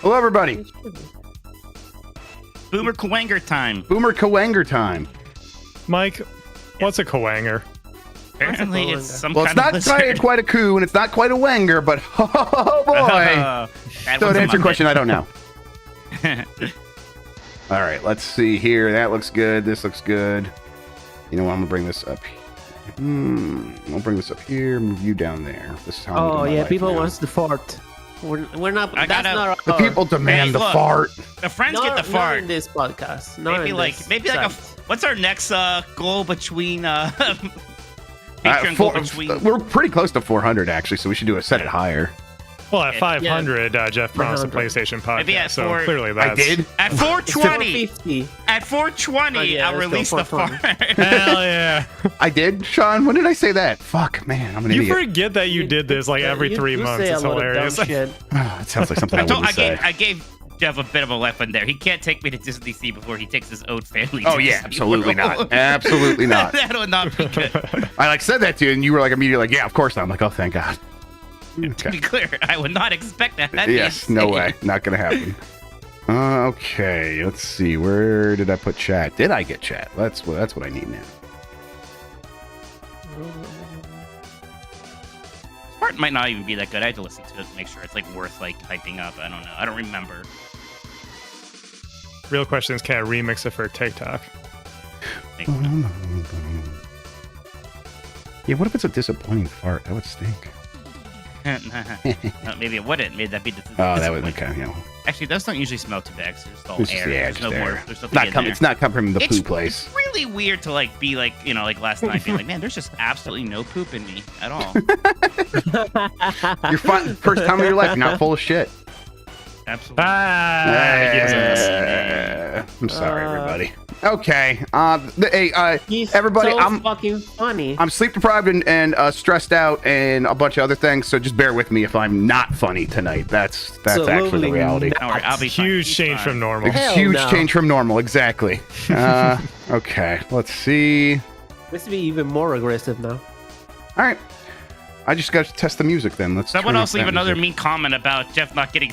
Hello, everybody. Boomer Kawanger time. Boomer Kawanger time. Mike, what's a Kawanger? Apparently, it's some Well, kind it's of not lizard. quite a coup, and it's not quite a wanger, but oh boy. That So was to a answer your Muppet. question, I don't know. All right, let's see here. That looks good. This looks good. You know what? I'm gonna bring this up. I'll bring this up here. Move you down there. This is how I'm Oh doing my yeah, life people now. wants the fart. We're not. I That's gotta- not The our, people demand Hey, the look. fart. The friends not, get the Not fart. in this podcast. Not Maybe in like this maybe like a. site. What's our next goal between Patreon goal between? We're pretty close to 400 actually, so we should set it higher. Well, at 500, Jeff promised a 100. PlayStation podcast, Maybe at so 4 clearly I that's... did. At 420. 450. At 420, Oh, yeah, I'll let's go, release the 420. fart. Hell yeah. I did, Sean. When did I say that? Fuck, man, I'm an You idiot. forget that you did this like every You 3 do months. say It's a lot of dumb hilarious. shit. It sounds like something I wouldn't say. I gave Jeff a bit of a weapon there. He can't take me to Disney Sea before he takes his own family. Oh to yeah, Disney absolutely World. not. Absolutely not. That would not be good. I said that to you, and you were immediately yeah, of course not. I'm like, oh, thank God. To be clear, I would not expect that. That'd be Yes, no insane. way, not gonna happen. Okay, let's see. Where did I put chat? Did I get chat? That's what I need now. Part might not even be that good. I have to listen to it to make sure it's worth hyping up. I don't know. I don't remember. Real question is, can I remix it for TikTok? Yeah, what if it's a disappointing fart? That would stink. Maybe it wouldn't. Maybe that'd be the. Oh, that would okay. You know, Actually, those don't usually smell too bad. 'Cause it's just all it's just, air. yeah, There's just no air. more. There's nothing in there. It's not coming from the It's poo place. really weird to be last night being man, there's just absolutely no poop in me at all. You're fine. First time in your life, you're not full of shit. Absolutely. I'm sorry, everybody. Okay. He's Everybody, so I'm- fucking funny. I'm sleep deprived and stressed out and a bunch of other things. So just bear with me if I'm not funny tonight. That's actually the Absolutely reality. Don't worry, I'll be fine. Huge He's change fine. from normal. It's a Hell huge no. change from normal. Exactly. Okay. Let's see. This to be even more aggressive now. All right. I just got to test the music then. Let's. Someone turn else up leave that another music. mean comment about Jeff not getting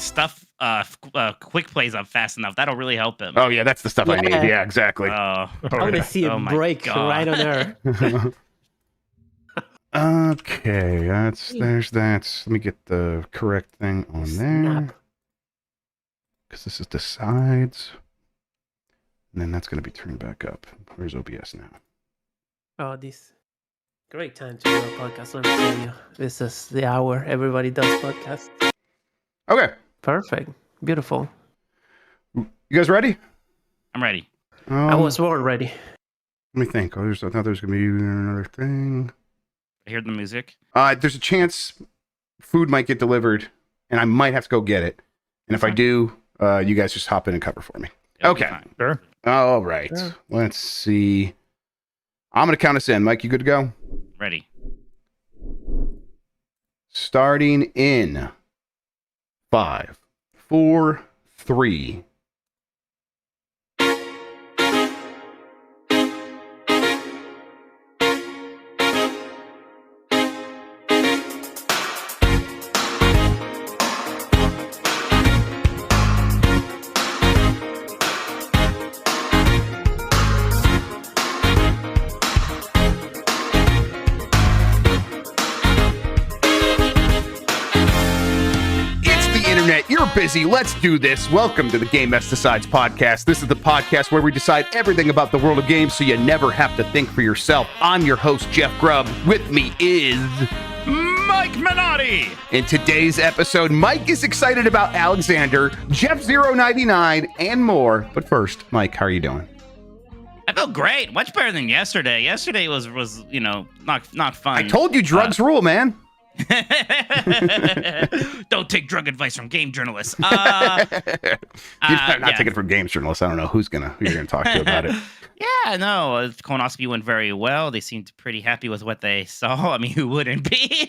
quick plays up fast enough. That'll really help him. Oh yeah, that's the stuff I need. Yeah. Yeah, exactly. Oh, I want to see Oh a my break God. right on air. Okay, there's that. Let me get the correct thing on there. Snap. Because this is the sides. And then that's going to be turned back up. Where's OBS now? Oh, this great time to do a podcast. Let me tell you, this is the hour everybody does podcast. Okay. Perfect, beautiful. You guys ready? I'm ready. I was born ready. Let me think. I thought there was going to be another thing. I hear the music. There's a chance food might get delivered, and I might have to go get it. And if I do, you guys just hop in and cover for me. It'll be Okay. fine. Sure. All right. Sure. Let's see. I'm going to count us in. Mike, you good to go? Ready. Starting in 5, 4, 3. It's the internet. You're busy. Let's do this. Welcome to the Game Mess Decides podcast. This is the podcast where we decide everything about the world of games so you never have to think for yourself. I'm your host, Jeff Grubb. With me is... Mike Minotti. In today's episode, Mike is excited about Alexander, Jeff099, and more. But first, Mike, how are you doing? I feel great. Much better than yesterday. Yesterday was not fun. I told you drugs rule, man. Don't take drug advice from game journalists. You're not yeah. taking it from games journalists. I don't know who you're gonna talk to about it. Yeah, no, the colonoscopy went very well. They seemed pretty happy with what they saw. I mean, who wouldn't be?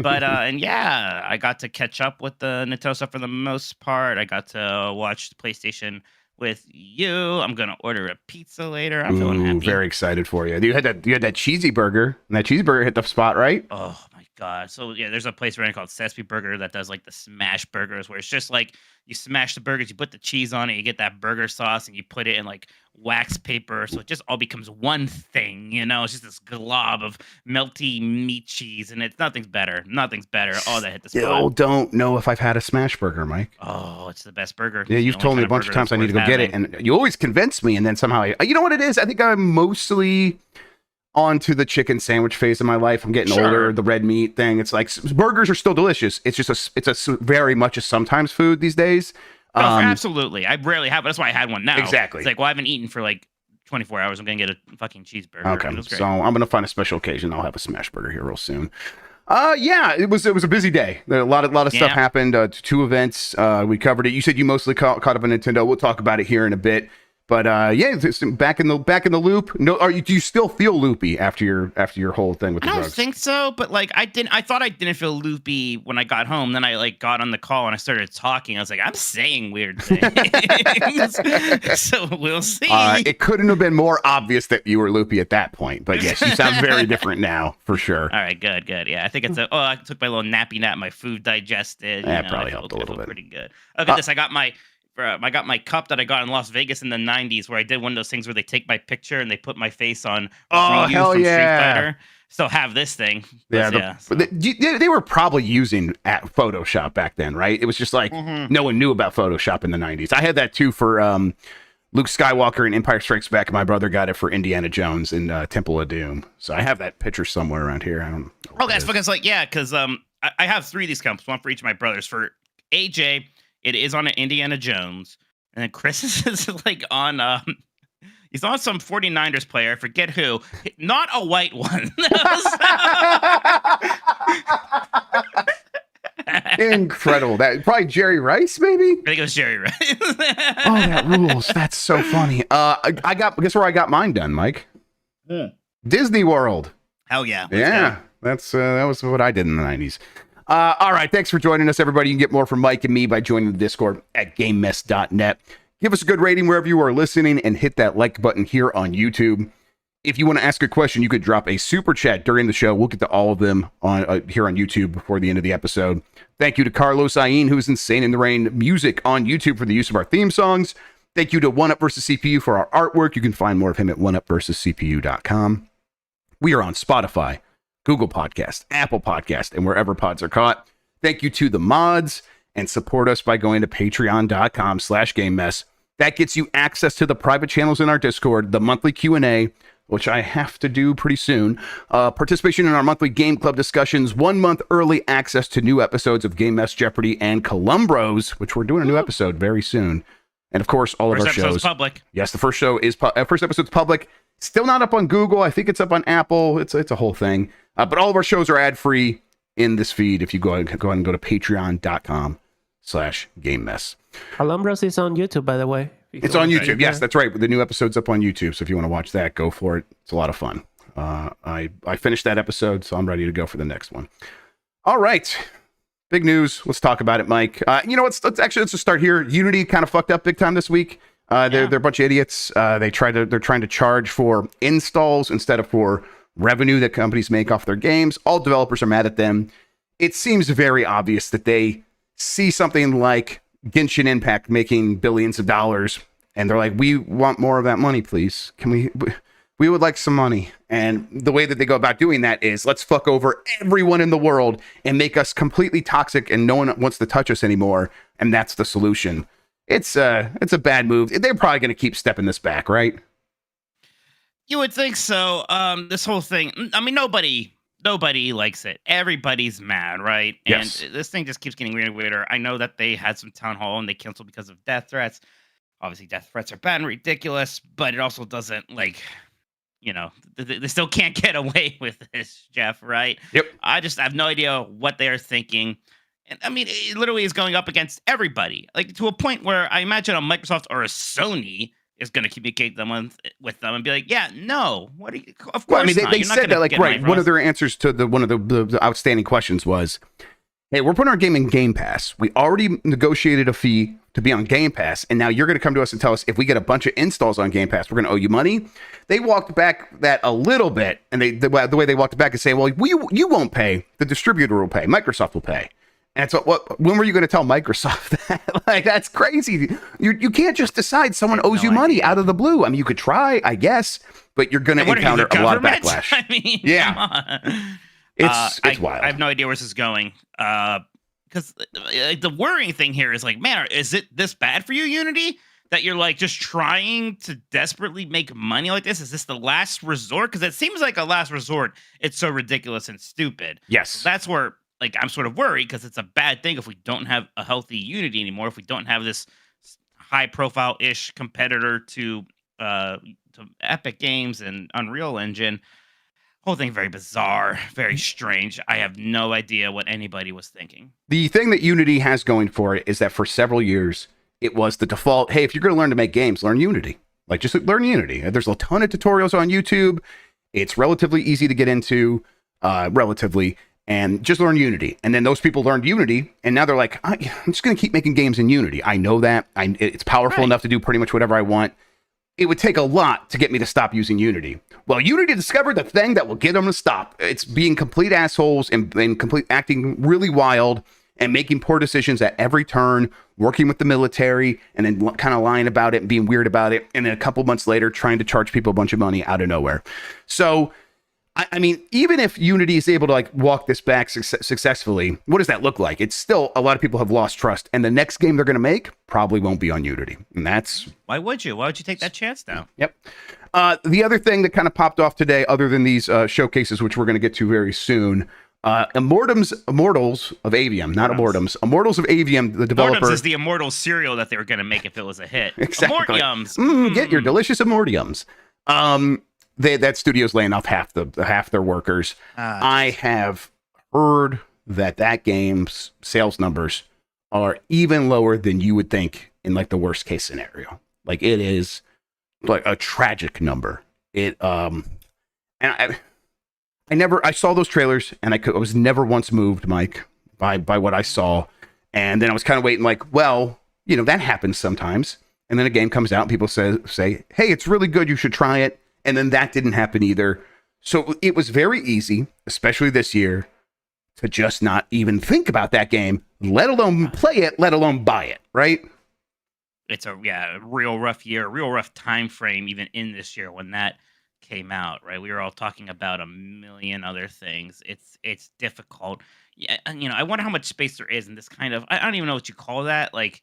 But and yeah, I got to catch up with the Nintendo stuff for the most part. I got to watch the PlayStation with you. I'm gonna order a pizza later. I'm feeling happy. Very excited for you. You had that cheesy burger, and that cheeseburger hit the spot, right? Oh my God. So yeah, there's a place around called Sept Burger that does like the smash burgers, where it's just like you smash the burgers, you put the cheese on it, you get that burger sauce, and you put it in like wax paper, so it just all becomes one thing. It's just this glob of melty meat cheese, and nothing's better. Nothing's better. Oh, that hit the Still spot. don't know if I've had a smash burger, Mike. Oh, it's the best burger. Yeah, you've told me a bunch of times I need to go get it, and you always convince me, and then somehow you know what it is? I think I'm mostly onto the chicken sandwich phase of my life. I'm getting older. The red meat thing. It's like burgers are still delicious. It's just it's a very much a sometimes food these days. Absolutely. I rarely have, but that's why I had one now. Exactly. It's like, well, I haven't eaten for like 24 hours. I'm gonna get a fucking cheeseburger. Okay, so I'm gonna find a special occasion. I'll have a smash burger here real soon. Yeah, it was a busy day. There a lot of stuff happened. 2 events. We covered it. You said you mostly caught up on Nintendo. We'll talk about it here in a bit. But yeah, back in the loop. No, do you still feel loopy after your whole thing with the drugs? I don't think so, but like I thought I didn't feel loopy when I got home. Then I like got on the call and I started talking. I was like, I'm saying weird things. So we'll see. It couldn't have been more obvious that you were loopy at that point. But yes, you sound very different now, for sure. All right, good. Yeah, I think it's I took my little nappy nap. My food digested. That probably helped a little bit. Pretty good. Look at this. I got my cup that I got in Las Vegas in the 90s, where I did one of those things where they take my picture and they put my face on hell from yeah. Street Fighter. So have this thing. They were probably using Photoshop back then, right? It was just like no one knew about Photoshop in the 90s. I had that too for Luke Skywalker in Empire Strikes Back, and my brother got it for Indiana Jones in Temple of Doom. So I have that picture somewhere around here. I don't know. Oh, that's fucking like, yeah, because I have 3 of these cups, one for each of my brothers. For AJ, it is on an Indiana Jones, and then Chris is like on he's on some 49ers player, I forget who, not a white one. Incredible. That probably Jerry Rice, maybe. I think it was Jerry Rice. Oh, that rules. That's so funny. Guess where I got mine done, Mike? Disney World. Hell yeah. That was what I did in the 90s. All right, thanks for joining us, everybody. You can get more from Mike and me by joining the Discord at GameMess.net. Give us a good rating wherever you are listening, and hit that like button here on YouTube. If you want to ask a question, you could drop a super chat during the show. We'll get to all of them on here on YouTube before the end of the episode. Thank you to Carlos Ayin, who's Insane in the Rain music on YouTube, for the use of our theme songs. Thank you to One Up vs. CPU for our artwork. You can find more of him at oneupversuscpu.com. We are on Spotify, Google Podcast, Apple Podcast, and wherever pods are caught. Thank you to the mods, and support us by going to patreon.com/GameMess. That gets you access to the private channels in our Discord, the monthly Q&A, which I have to do pretty soon, participation in our monthly game club discussions, 1 month early access to new episodes of Game Mess, Jeopardy, and Columbros, which we're doing a new episode very soon. And of course, all of our shows. Public. Yes, the first episode's public. Still not up on Google. I think it's up on Apple. It's a whole thing. But all of our shows are ad-free in this feed if you go ahead and go to patreon.com/GameMess. Columbros is on YouTube, by the way. It's on YouTube. Yes, that's right. The new episode's up on YouTube. So if you want to watch that, go for it. It's a lot of fun. I finished that episode, so I'm ready to go for the next one. All right. Big news. Let's talk about it, Mike. You know, let's just start here. Unity kind of fucked up big time this week. They're a bunch of idiots. They're trying to charge for installs instead of for revenue that companies make off their games. All developers are mad at them. It seems very obvious that they see something like Genshin Impact making billions of dollars, and they're like, we want more of that money, please. We would like some money. And the way that they go about doing that is, let's fuck over everyone in the world and make us completely toxic, and no one wants to touch us anymore. And that's the solution. It's a bad move. They're probably going to keep stepping this back, right? You would think so. This whole thing, I mean, nobody likes it. Everybody's mad, right? Yes. And this thing just keeps getting weirder and weirder. I know that they had some town hall and they canceled because of death threats. Obviously, death threats are bad and ridiculous, but it also doesn't, like, you know, they still can't get away with this, Jeff, right? Yep. I just have no idea what they are thinking. And I mean, it literally is going up against everybody, like to a point where I imagine a Microsoft or a Sony is going to communicate with them and be like, yeah, no, what are you, of course. Well, I mean, not. they said that, like, right. One of their answers to one of the outstanding questions was, hey, we're putting our game in Game Pass. We already negotiated a fee to be on Game Pass, and now you're going to come to us and tell us if we get a bunch of installs on Game Pass, we're going to owe you money. They walked back that a little bit, and the way they walked it back is saying, well, you won't pay. The distributor will pay. Microsoft will pay. And so when were you going to tell Microsoft that? Like, that's crazy. You can't just decide someone owes you money out of the blue. I mean, you could try, I guess, but you're going to encounter a lot of backlash. I mean, yeah. Come on. It's wild. I have no idea where this is going. Because the worrying thing here is like, man, is it this bad for you, Unity, that you're like just trying to desperately make money like this? Is this the last resort? Because it seems like a last resort. It's so ridiculous and stupid. Yes. That's where like I'm sort of worried, because it's a bad thing if we don't have a healthy Unity anymore. If we don't have this high profile ish competitor to Epic Games and Unreal Engine. Whole thing very bizarre, very strange. I have no idea what anybody was thinking. The thing that Unity has going for it is that for several years, it was the default, hey, if you're going to learn to make games, learn Unity. Like, just learn Unity. There's a ton of tutorials on YouTube. It's relatively easy to get into, and just learn Unity. And then those people learned Unity, and now they're like, I'm just going to keep making games in Unity. I know that. It's powerful enough to do pretty much whatever I want. It would take a lot to get me to stop using Unity. Well, Unity discovered the thing that will get them to stop. It's being complete assholes and acting really wild and making poor decisions at every turn, working with the military, and then kind of lying about it and being weird about it. And then a couple months later, trying to charge people a bunch of money out of nowhere. So, I mean, even if Unity is able to like walk this back successfully, what does that look like? It's still, a lot of people have lost trust, and the next game they're going to make probably won't be on Unity. And that's... Why would you take that chance now? Yep. The other thing that kind of popped off today, other than these showcases, which we're going to get to very soon, Immortals of Avium, not Immortals. Immortals of Avium, the developer... Immortals is the Immortals cereal that they were going to make if it was a hit. Exactly. Immortiums. Get your delicious Immortiums. That studio's laying off half their workers. I have heard that game's sales numbers are even lower than you would think in like the worst case scenario. Like, it is like a tragic number. And I saw those trailers, and I was never once moved, Mike, by what I saw. And then I was kind of waiting, like, well, that happens sometimes. And then a game comes out and people say, hey, it's really good, you should try it. And then that didn't happen either. So it was very easy, especially this year, to just not even think about that game, let alone play it, let alone buy it, right? It's a real rough year, real rough time frame even in this year when that came out, right? We were all talking about a million other things. It's difficult. Yeah, and I wonder how much space there is in this kind of, I don't even know what you call that, like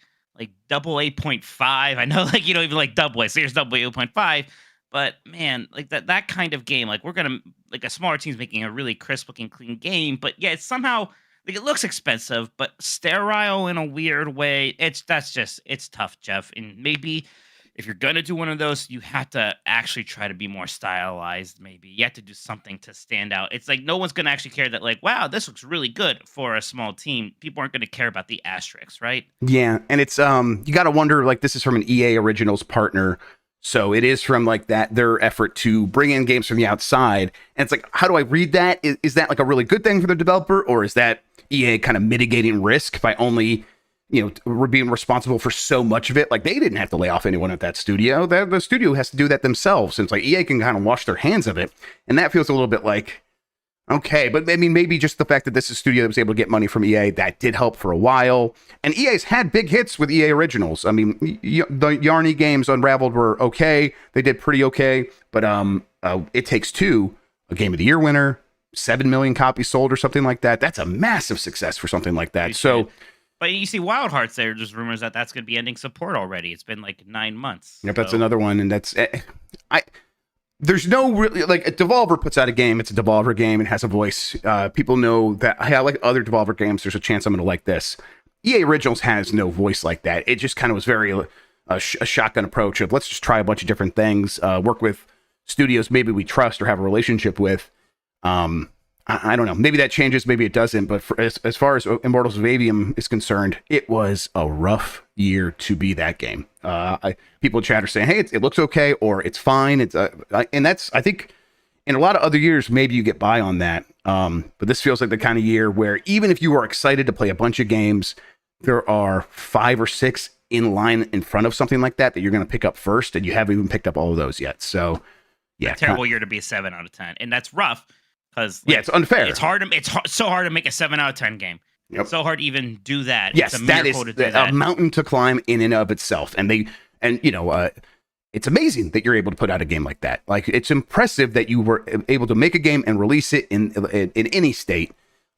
double 8.5. I know, like, even like double A, so here's double 8.5. But man, like that kind of game, like we're gonna, like a smaller team's making a really crisp looking clean game, but yeah, it's somehow like it looks expensive, but sterile in a weird way. It's tough, Jeff. And maybe if you're gonna do one of those, you have to actually try to be more stylized. Maybe you have to do something to stand out. It's like no one's gonna actually care that, like, wow, this looks really good for a small team. People aren't gonna care about the asterisks, right? Yeah, and it's you got to wonder, like, this is from an EA Originals partner. So it is from like their effort to bring in games from the outside. And it's like, how do I read that? Is that like a really good thing for the developer, or is that EA kind of mitigating risk by only, being responsible for so much of it? Like, they didn't have to lay off anyone at that studio. The studio has to do that themselves. And it's like EA can kind of wash their hands of it. And that feels a little bit like, okay, but I mean, maybe just the fact that this is a studio that was able to get money from EA, that did help for a while. And EA's had big hits with EA Originals. I mean, the Yarny games, Unraveled, were okay. They did pretty okay. But It Takes Two, a Game of the Year winner, 7 million copies sold or something like that. That's a massive success for something like that. So, but you see Wild Hearts, there's rumors that that's going to be ending support already. It's been like 9 months. Yep, so. That's another one. And that's... There's no really, like, a Devolver puts out a game, it's a Devolver game, it has a voice. People know that, hey, I like other Devolver games, there's a chance I'm going to like this. EA Originals has no voice like that. It just kind of was very a shotgun approach of, let's just try a bunch of different things, work with studios maybe we trust or have a relationship with. I don't know. Maybe that changes, maybe it doesn't. But as far as Immortals of Avium is concerned, it was a rough year to be that game. People in chat are saying, hey, it looks okay, or it's fine. And that's, I think, in a lot of other years, maybe you get by on that. But this feels like the kind of year where even if you are excited to play a bunch of games, there are 5 or 6 in line in front of something like that you're going to pick up first, and you haven't even picked up all of those yet. So, yeah, terrible year to be a 7 out of 10, and that's rough because it's unfair. It's hard. So hard to make a 7 out of 10 game. Yep. It's so hard to even do that. Yes, it's a that is a mountain to climb in and of itself, and it's amazing that you're able to put out a game like that. Like, it's impressive that you were able to make a game and release it in any state,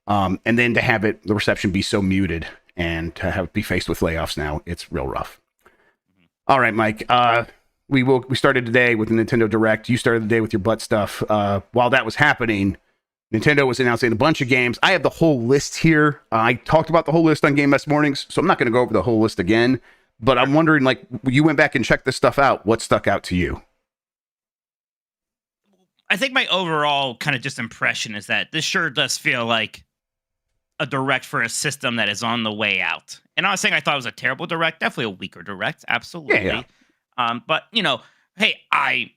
and then to have the reception be so muted and to have be faced with layoffs now, it's real rough. All right, Mike. We started today with the Nintendo Direct. You started the day with your butt stuff. While that was happening, Nintendo was announcing a bunch of games. I have the whole list here. I talked about the whole list on Game Best Mornings, so I'm not going to go over the whole list again. But I'm wondering, like, you went back and checked this stuff out. What stuck out to you? I think my overall kind of just impression is that this sure does feel like a Direct for a system that is on the way out. And I'm not saying I thought it was a terrible Direct. Definitely a weaker Direct. Absolutely. Yeah. But, hey, I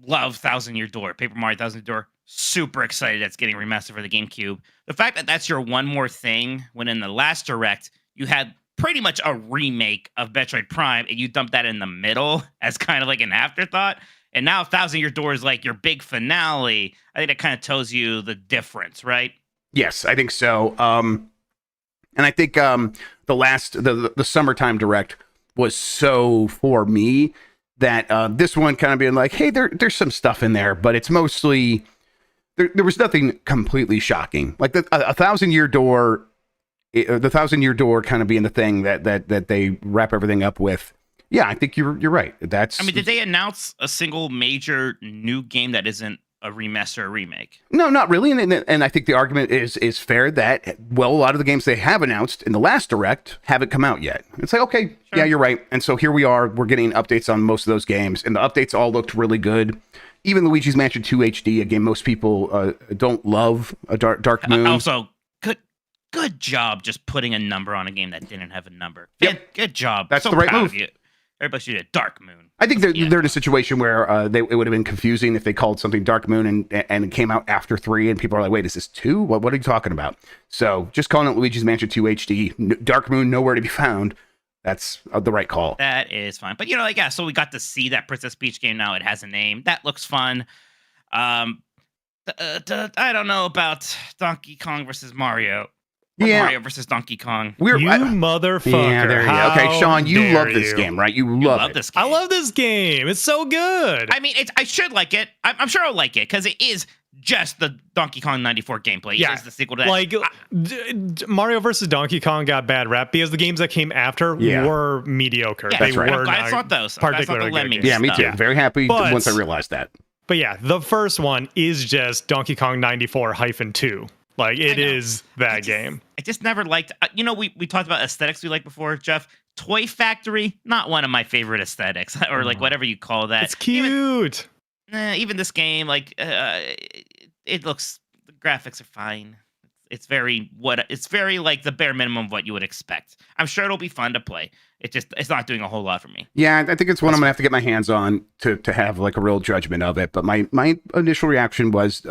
love Thousand Year Door. Paper Mario Thousand Year Door. Super excited that's getting remastered for the GameCube. The fact that that's your one more thing when in the last Direct, you had pretty much a remake of Metroid Prime, and you dump that in the middle as kind of like an afterthought. And now Thousand Year Door is like your big finale. I think that kind of tells you the difference, right? Yes, I think so. And I think the summertime Direct was so for me that this one kind of being like, hey, there's some stuff in there, but it's mostly there was nothing completely shocking. Like a Thousand Year Door. The Thousand Year Door kind of being the thing that they wrap everything up with. Yeah, I think you're right. Did they announce a single major new game that isn't a remaster or remake? No, not really. And I think the argument is fair that, well, a lot of the games they have announced in the last Direct haven't come out yet. It's like, okay, sure. Yeah, you're right. And so here we are. We're getting updates on most of those games, and the updates all looked really good. Even Luigi's Mansion 2 HD, a game most people don't love, a Dark Moon. Also, good job just putting a number on a game that didn't have a number. Yep. Good job. That's the right move. Everybody should do a Dark Moon. I think they're in a situation where it would have been confusing if they called something Dark Moon and it came out after 3 and people are like, wait, is this 2? What are you talking about? So just calling it Luigi's Mansion 2 HD, Dark Moon nowhere to be found. That's the right call. That is fine. But, so we got to see that Princess Peach game now. It has a name. That looks fun. I don't know about Donkey Kong versus Mario. Mario versus Donkey Kong. Motherfucker. Yeah, there you go. Okay, Sean, you love this game, right? You love this game. I love this game. It's so good. I mean, I should like it. I'm sure I'll like it because it is just the Donkey Kong 94 gameplay. Yeah. It is the sequel to that. Like, Mario versus Donkey Kong got bad rap because the games that came after were mediocre. Yeah, they were not it's not those. particularly good games. Yeah, me too. Yeah. Very happy once I realized that. But yeah, the first one is just Donkey Kong 94-2. Like, it is that game. I just never liked... we talked about aesthetics we liked before, Jeff. Toy Factory, not one of my favorite aesthetics. Or, like, whatever you call that. It's cute. Even this game, like, it looks... The graphics are fine. It's very, like, the bare minimum of what you would expect. I'm sure it'll be fun to play. It's not doing a whole lot for me. Yeah, I think it's one I'm going to have to get my hands on to have, like, a real judgment of it. But my initial reaction was...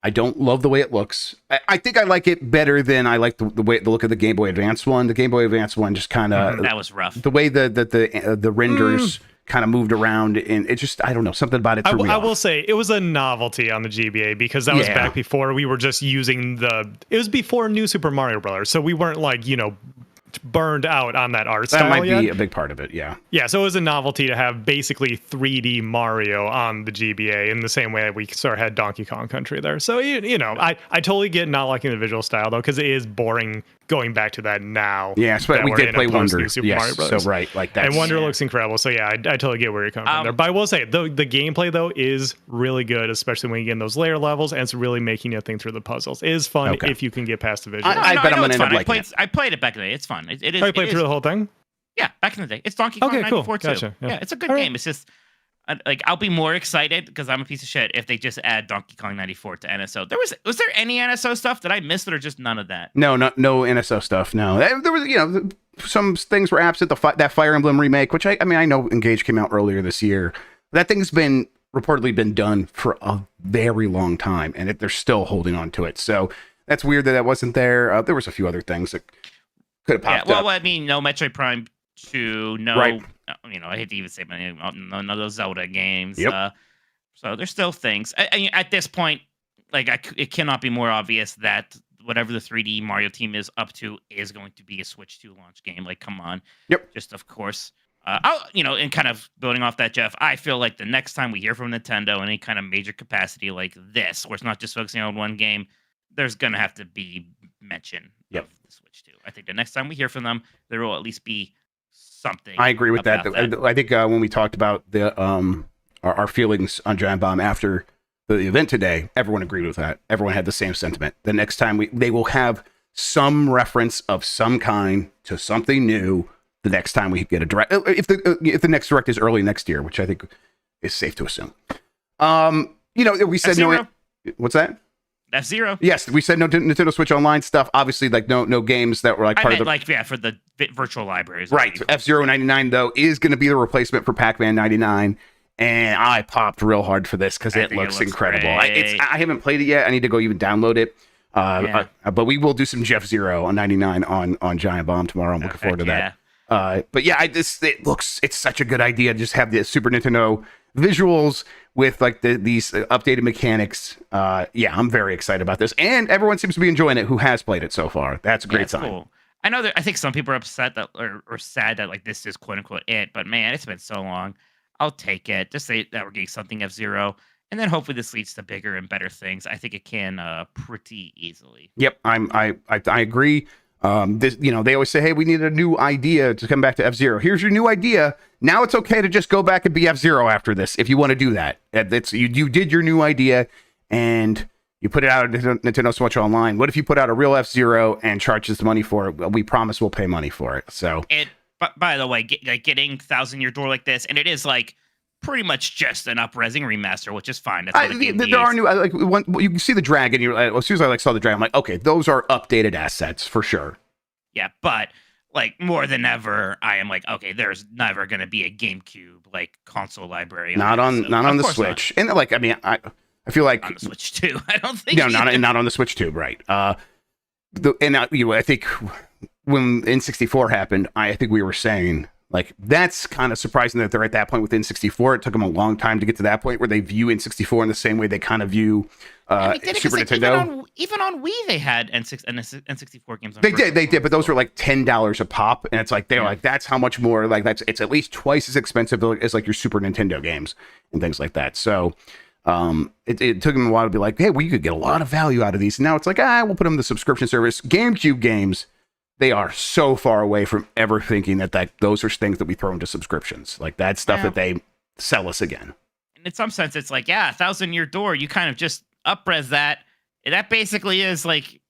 I don't love the way it looks. I think I like it better than I like the look of the Game Boy Advance one. The Game Boy Advance one just kind of that was rough. The way the renders kind of moved around, and it just, I don't know, something about it threw me off. I will say it was a novelty on the GBA because that was back before we were just using it was before New Super Mario Brothers, so we weren't like burned out on that art style. That might yet. be a big part of it, yeah. Yeah, so it was a novelty to have basically 3D Mario on the GBA in the same way that we sort of had Donkey Kong Country there. So, I totally get not liking the visual style, though, because it is boring going back to that now. Yeah, but we did play Wonder. Yes, so right, like that. And Wonder looks incredible. So, yeah, I totally get where you're coming from there. But I will say, the gameplay, though, is really good, especially when you get in those layer levels, and it's really making you think through the puzzles. It is fun if you can get past the visuals. I bet I'm going to end up liking it. I played it back in the day. It's fun. It is. You played through the whole thing? Yeah, back in the day. It's Donkey Kong 94 too. Gotcha. Yeah, it's a good game. It's just I'll be more excited because I'm a piece of shit if they just add Donkey Kong 94 to NSO. Was there any NSO stuff? Did I miss it or just none of that? No NSO stuff. No, there was some things were absent. That Fire Emblem remake, which I know Engage came out earlier this year. That thing's been reportedly been done for a very long time, and they're still holding on to it. So that's weird that wasn't there. There was a few other things that could have popped up. Well, I mean, no Metroid Prime 2, no, Right. I hate to even say, but none of those Zelda games. Yep. So there's still things. At this point, it cannot be more obvious that whatever the 3D Mario team is up to is going to be a Switch 2 launch game. Like, come on. Yep. Just of course. And kind of building off that, Jeff, I feel like the next time we hear from Nintendo in any kind of major capacity like this, where it's not just focusing on one game, there's going to have to be mention of the Switch 2. I think the next time we hear from them, there will at least be something. I agree with that. I think when we talked about the our feelings on Giant Bomb after the event today, everyone agreed with that. Everyone had the same sentiment. The next time they will have some reference of some kind to something new. The next time we get a direct, if the next direct is early next year, which I think is safe to assume. We said F-Zero. no. What's that? F-Zero. Yes, we said no Nintendo Switch Online stuff. Obviously, like no games that were like part of the for the virtual libraries. Right. F-Zero 99 though is going to be the replacement for Pac-Man 99, and I popped real hard for this because it looks incredible. I haven't played it yet. I need to go even download it. But we will do some Jeff Zero on 99 on Giant Bomb tomorrow. I'm looking forward to that. But yeah, it's such a good idea to just have the Super Nintendo visuals with like these updated mechanics. I'm very excited about this, and everyone seems to be enjoying it who has played it so far. That's a great sign. Cool. I know that I think some people are upset that or sad that like this is quote unquote it, but man, it's been so long. I'll take it. Just say that we're getting something F-Zero, and then hopefully this leads to bigger and better things. I think it can pretty easily. Yep, I agree. They always say, hey, we need a new idea to come back to F-Zero. Here's your new idea. Now it's okay to just go back and be F-Zero after this if you want to do that. You did your new idea and you put it out on Nintendo Switch Online. What if you put out a real F-Zero and charge us money for it? Well, we promise we'll pay money for it. So, but by the way, getting Thousand Year Door like this, and it is like pretty much just an up-resing remaster, which is fine. That's what there are new, you can see the dragon. You're like, as soon as I saw the dragon, I'm like, okay, those are updated assets for sure. Yeah, but like more than ever, I am like, okay, there's never going to be a GameCube like console library. Not on the Switch. Not. And like, I mean, I feel like on the Switch too. I don't think. No, not on the Switch too. Right. I think when N64 happened, I think we were saying, like, that's kind of surprising that they're at that point with N64. It took them a long time to get to that point where they view N64 in the same way they kind of view Super Nintendo. Even on Wii, they had N64 games. They did, but those were like $10 a pop, and it's like they're like, that's how much more. Like it's at least twice as expensive as like your Super Nintendo games and things like that. So it took them a while to be like, hey, we could get a lot of value out of these. And now it's like, we'll put them in the subscription service. GameCube games, they are so far away from ever thinking that those are things that we throw into subscriptions. Like that's stuff that they sell us again. And in some sense, it's like, Thousand Year Door, you kind of just up-res that. That basically is like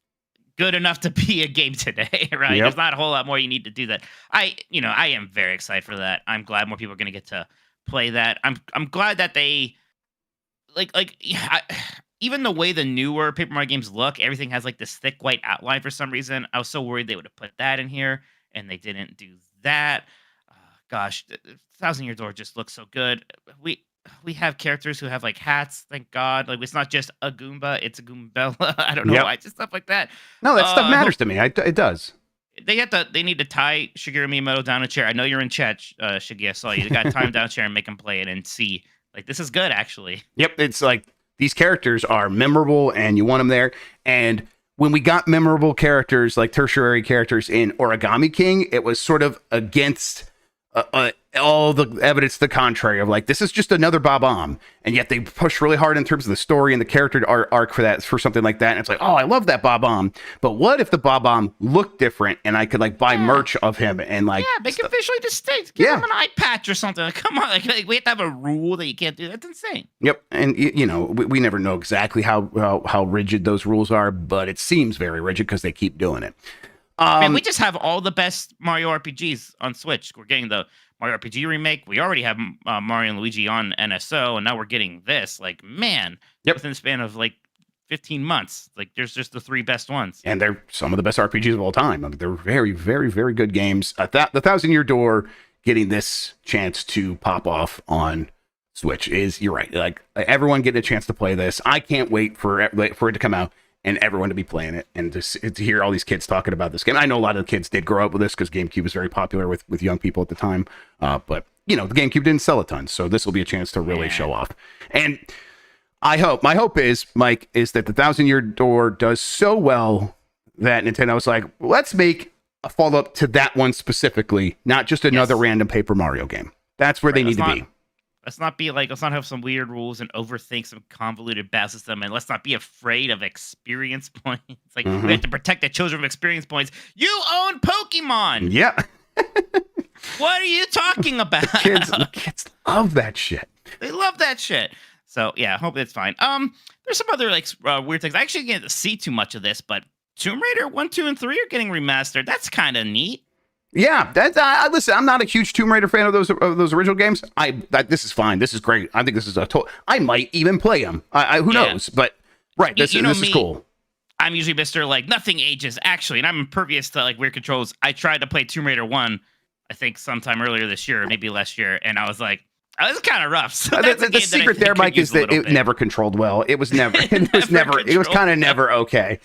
good enough to be a game today, right? Yep. There's not a whole lot more you need to do that. I am very excited for that. I'm glad more people are going to get to play that. I'm glad that they even the way the newer Paper Mario games look, everything has like this thick white outline for some reason. I was so worried they would have put that in here, and they didn't do that. Gosh, Thousand Year Door just looks so good. We have characters who have like hats, thank God. Like it's not just a Goomba, it's a Goombella. I don't know why, just stuff like that. No, that stuff matters to me. It does. They need to tie Shigeru Miyamoto down a chair. I know you're in chat, Shiggy. I saw you. You got to tie him down a chair and make him play it and see. Like this is good, actually. Yep, it's like these characters are memorable, and you want them there. And when we got memorable characters like tertiary characters in Origami King, it was sort of against all the evidence to the contrary of like, this is just another Bob-omb, and yet they push really hard in terms of the story and the character arc for something like that. And it's like, oh, I love that Bob-omb, but what if the Bob-omb looked different and I could like buy merch of him and like make him visually distinct, give him an eye patch or something. Like, come on, like we have to have a rule that you can't do. That's insane. Yep. And we never know exactly how rigid those rules are, but it seems very rigid because they keep doing it. Man, we just have all the best Mario RPGs on Switch. We're getting the Mario RPG remake. We already have Mario and Luigi on NSO, and now we're getting this. Like, man, within the span of like 15 months, like there's just the three best ones. And they're some of the best RPGs of all time. I mean, they're very, very, very good games. The Thousand Year Door getting this chance to pop off on Switch is, you're right, like everyone getting a chance to play this. I can't wait for it to come out and everyone to be playing it, and to hear all these kids talking about this game. I know a lot of the kids did grow up with this because GameCube was very popular with young people at the time. But the GameCube didn't sell a ton, so this will be a chance to really show off. And my hope is, Mike, is that the 1,000-Year Door does so well that Nintendo's like, let's make a follow-up to that one specifically, not just another random Paper Mario game. That's where they need to be. Let's not have some weird rules and overthink some convoluted battle system, and let's not be afraid of experience points. Like, we have to protect the children from experience points. You own Pokemon! Yeah. What are you talking about? The kids love that shit. They love that shit. So, yeah, I hope it's fine. There's some other, weird things. I actually didn't see too much of this, but Tomb Raider 1, 2, and 3 are getting remastered. That's kind of neat. Yeah, that's listen. I'm not a huge Tomb Raider fan of those original games. This is fine. This is great. I think this is I might even play them. Who knows? But this is cool. I'm usually Mr. Nothing ages actually, and I'm impervious to weird controls. I tried to play Tomb Raider 1, I think sometime earlier this year, or maybe last year, and I was like, oh, it's kind of rough. So the secret there, Mike, is that it never controlled well. It was never. It was kind of never okay.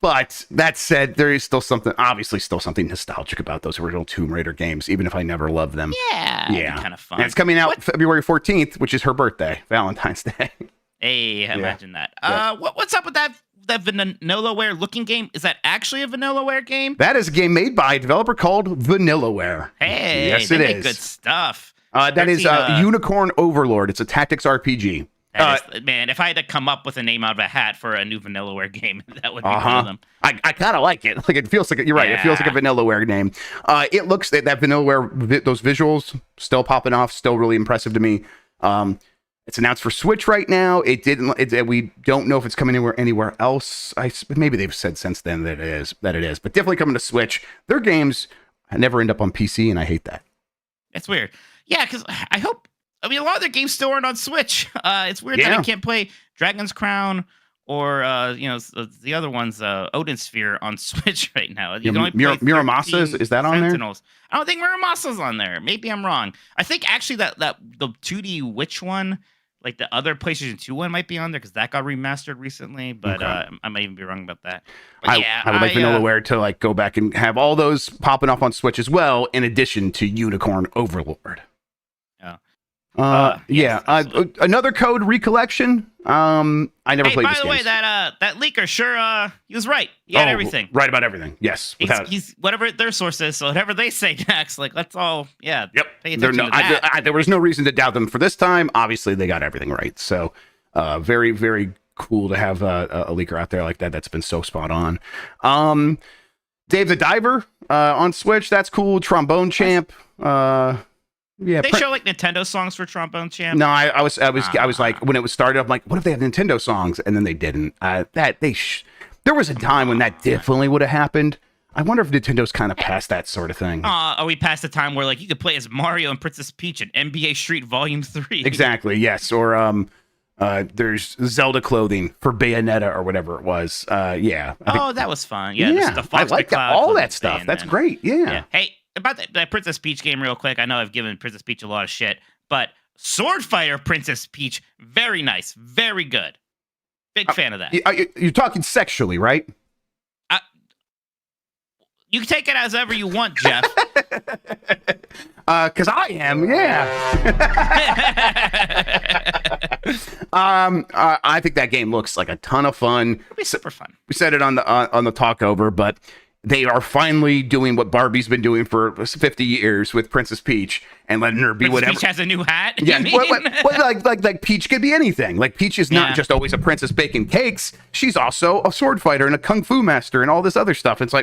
But that said, there is obviously still something nostalgic about those original Tomb Raider games, even if I never loved them. Yeah. Kind of fun. And it's coming out February 14th, which is her birthday, Valentine's Day. Hey, imagine that. What's up with that Vanillaware looking game? Is that actually a Vanillaware game? That is a game made by a developer called Vanillaware. Hey, yes, they it make is. Good stuff. That is Unicorn Overlord. It's a tactics RPG. Man, if I had to come up with a name out of a hat for a new Vanillaware game, that would be one of them. I kind of like it. It feels like you're right. It feels like a Vanillaware name. It looks that Vanillaware, those visuals still popping off, still really impressive to me. It's announced for Switch right now. We don't know if it's coming anywhere else. Maybe they've said since then that it is, but definitely coming to Switch. Their games never end up on PC, and I hate that. It's weird. Yeah, because a lot of their games still aren't on Switch. It's weird that I can't play Dragon's Crown or the other ones, Odin Sphere on Switch right now. You can only play Muramasa, is that on Sentinels. There? I don't think Muramasa's on there. Maybe I'm wrong. I think actually that the 2D Witch one, the other PlayStation 2 one, might be on there because that got remastered recently. But I might even be wrong about that. But I would like Vanillaware to go back and have all those popping up on Switch as well, in addition to Unicorn Overlord. Another Code Recollection. I never played this game. By the way, that leaker he was right. He had everything. Right about everything. Yes. He's whatever their source is, so whatever they say next, let's all pay attention to that. There was no reason to doubt them for this time. Obviously, they got everything right. So, very, very cool to have a leaker out there like that. That's been so spot on. Dave the Diver on Switch. That's cool. Trombone Champ. Yeah, they show Nintendo songs for Trombone Champ. No, I was like, when it was started, I'm like, what if they have Nintendo songs? And then they didn't. There was a time when that definitely would have happened. I wonder if Nintendo's kind of past that sort of thing. Are we past the time where you could play as Mario and Princess Peach in NBA Street Volume 3? Exactly. Yes. Or there's Zelda clothing for Bayonetta or whatever it was. That was fun. Yeah. The I like all that stuff. That's great. Yeah. Hey. About that Princess Peach game real quick. I know I've given Princess Peach a lot of shit, but Sword Fighter Princess Peach, very nice, very good. Big fan of that. You're talking sexually, right? You can take it as ever you want, Jeff. Because I am, yeah. I think that game looks like a ton of fun. It'll be super fun. We said it on the talk over, but they are finally doing what Barbie's been doing for 50 years with Princess Peach and letting her be Princess whatever. Peach has a new hat? Yeah, like Peach could be anything. Peach is not just always a princess baking cakes. She's also a sword fighter and a kung fu master and all this other stuff. It's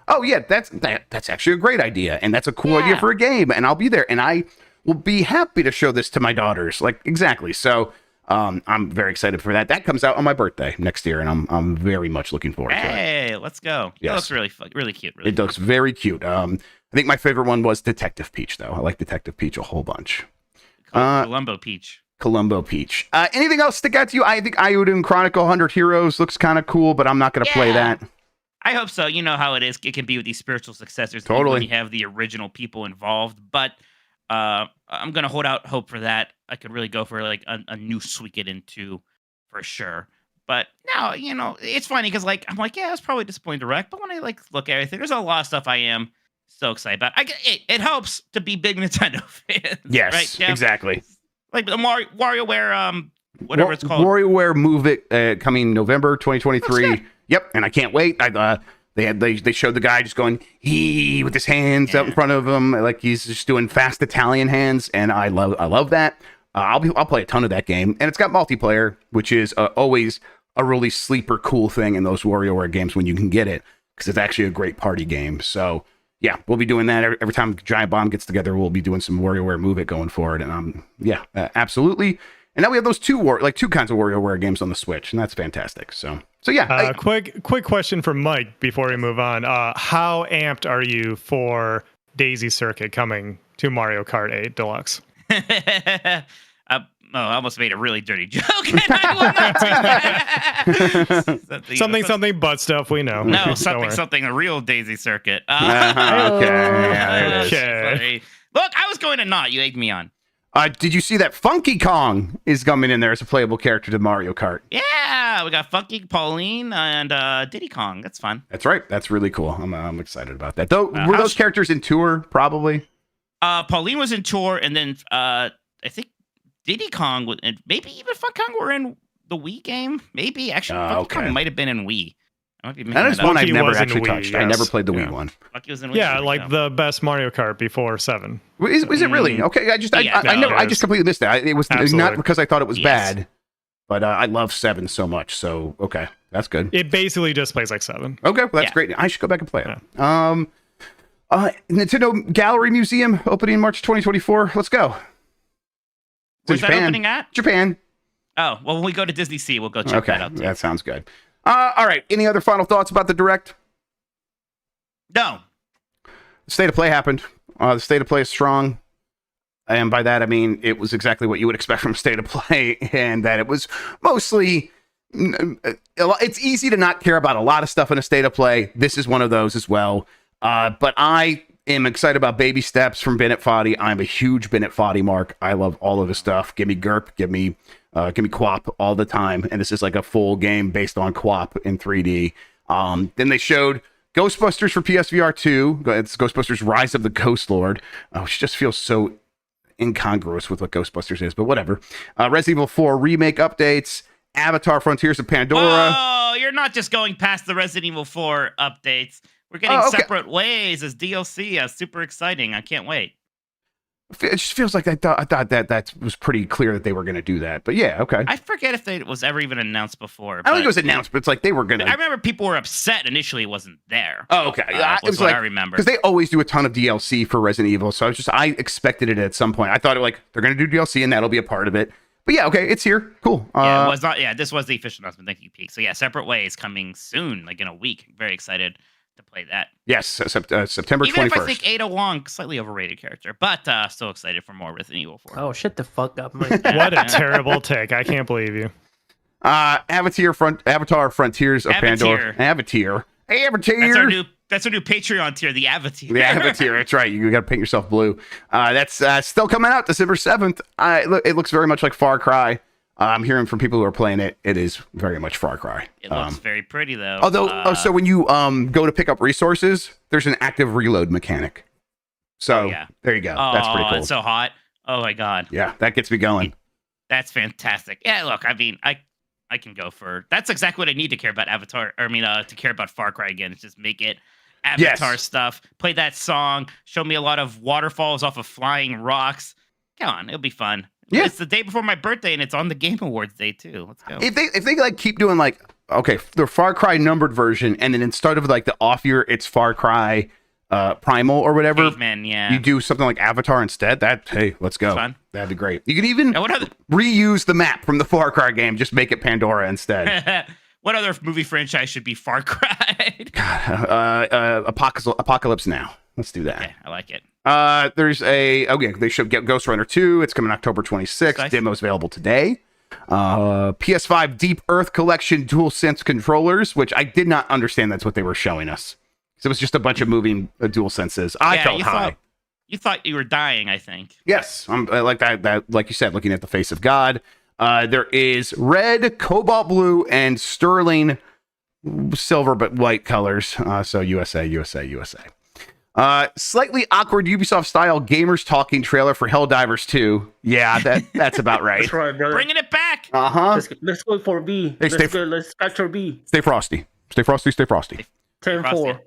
oh yeah, that's actually a great idea, and that's a cool idea for a game, and I'll be there, and I will be happy to show this to my daughters. Exactly. So I'm very excited for that. That comes out on my birthday next year, and I'm very much looking forward to it. Hey, let's go. Yes. That looks really fun, really cute. It looks very cute. I think my favorite one was Detective Peach, though. I like Detective Peach a whole bunch. Columbo Peach. Anything else stick out to you? I think Iodine Chronicle 100 Heroes looks kind of cool, but I'm not going to play that. I hope so. You know how it is. It can be with these spiritual successors. Totally. When you have the original people involved, but I'm gonna hold out hope for that. I could really go for like a new Suikoden 2 for sure. But now, it's funny because like I'm like, yeah, it's probably disappointing direct. But when I like look at everything, there's a lot of stuff I am so excited about. It helps to be big Nintendo fans. Yes, right, Jeff? exactly. Like the WarioWare, whatever it's called. WarioWare Move It coming November 2023. Yep, and I can't wait. They showed the guy just going with his hands out in front of him, like he's just doing fast Italian hands, and I love that. I'll play a ton of that game, and it's got multiplayer, which is always a really sleeper cool thing in those WarioWare games when you can get it, because it's actually a great party game. So yeah, we'll be doing that every time Giant Bomb gets together. We'll be doing some WarioWare Move It going forward, and absolutely. And now we have those two kinds of WarioWare games on the Switch, and that's fantastic. So yeah. Quick question from Mike before we move on. How amped are you for Daisy Circuit coming to Mario Kart 8 Deluxe? I almost made a really dirty joke. And I will not do that. something butt stuff, we know. No, something, a real Daisy Circuit. Okay. Look, I was going to not. You egged me on. Did you see that Funky Kong is coming in there as a playable character to Mario Kart? Yeah, we got Funky, Pauline, and Diddy Kong. That's fun. That's right. That's really cool. I'm excited about that. Though, were those characters in Tour? Probably. Pauline was in Tour, and then I think Diddy Kong and maybe even Funky Kong were in the Wii game. Maybe actually, Funky Kong might have been in Wii. That is one I've never actually touched. Yes. I never played the Wii one. Was in Wii, yeah, like the best Mario Kart before 7. Was it really? Okay, I just completely missed that. It was Absolutely. Not because I thought it was bad, but I love 7 so much. So okay, that's good. It basically just plays like 7. Okay, well, that's great. I should go back and play it. Nintendo Gallery Museum opening March 2024. Let's go. Where's that opening at? Japan. Oh, well, when we go to Disney Sea, we'll go check that out too. That sounds good. All right. Any other final thoughts about the Direct? No. The State of Play happened. The State of Play is strong. And by that, I mean, it was exactly what you would expect from State of Play, and that it was mostly... It's easy to not care about a lot of stuff in a State of Play. This is one of those as well. But I am excited about baby steps from Bennett Foddy. I'm a huge Bennett Foddy mark. I love all of his stuff. Give me GURP. Give me QWOP all the time. And this is like a full game based on QWOP in 3D. Then they showed Ghostbusters for PSVR 2. It's Ghostbusters Rise of the Ghost Lord, which just feels so incongruous with what Ghostbusters is, but whatever. Resident Evil 4 remake updates. Avatar Frontiers of Pandora. Oh, you're not just going past the Resident Evil 4 updates. We're getting separate ways as DLC. Super exciting. I can't wait. It just feels like I thought that was pretty clear that they were going to do that. But yeah, okay. I forget if it was ever even announced before. I don't think it was announced, but it's like they were going to. I remember people were upset initially it wasn't there. Oh, okay. It was what I remember. Because they always do a ton of DLC for Resident Evil. So I expected it at some point. I thought they're going to do DLC and that'll be a part of it. But yeah, okay, it's here. Cool. Yeah, it was not. Yeah, this was the official announcement. Thank you, Peak. So yeah, Separate Ways coming soon, like in a week. Very excited to play that. Yes, September 21st. Even if I think Ada Wong, slightly overrated character, but still excited for more Resident Evil 4. Oh, shut the fuck up, Mike. What a terrible take. I can't believe you. Avatar Frontiers of Pandora. Avatar. That's our new Patreon tier, the Avatar. The Avatar, that's right. You got to paint yourself blue. That's still coming out December 7th. It looks very much like Far Cry. I'm hearing from people who are playing it. It is very much Far Cry. It looks very pretty, though. Although, so when you go to pick up resources, there's an active reload mechanic. So there you go. That's pretty cool. It's so hot. Oh, my God. Yeah, that gets me going. That's fantastic. Yeah, look, I mean, I can go for... That's exactly what I need to care about Avatar. To care about Far Cry again. It's just make it Avatar stuff. Play that song. Show me a lot of waterfalls off of flying rocks. Come on, it'll be fun. Yeah. It's the day before my birthday, and it's on the Game Awards day too. Let's go. If they like keep doing the Far Cry numbered version, and then instead of like the off year, it's Far Cry Primal or whatever. Caveman, yeah. You do something like Avatar instead. Let's go. Fun. That'd be great. You could even reuse the map from the Far Cry game. Just make it Pandora instead. What other movie franchise should be Far Cry? God, Apocalypse Now. Let's do that. Okay, I like it. They showed Ghost Runner 2. It's coming October 26th. Nice. Demo's available today. PS5 Deep Earth Collection DualSense controllers, which I did not understand that's what they were showing us. So it was just a bunch of moving DualSenses. I felt high. You thought you were dying, I think. Yes, I like that. Like you said, looking at the face of God. There is red, cobalt blue, and sterling silver, but white colors. So USA. Slightly awkward Ubisoft-style gamers talking trailer for Helldivers 2. Yeah, that's about right. That's right, brother. Bringing it back. Let's go for B. Hey, Let's capture B. Stay frosty. 10-4.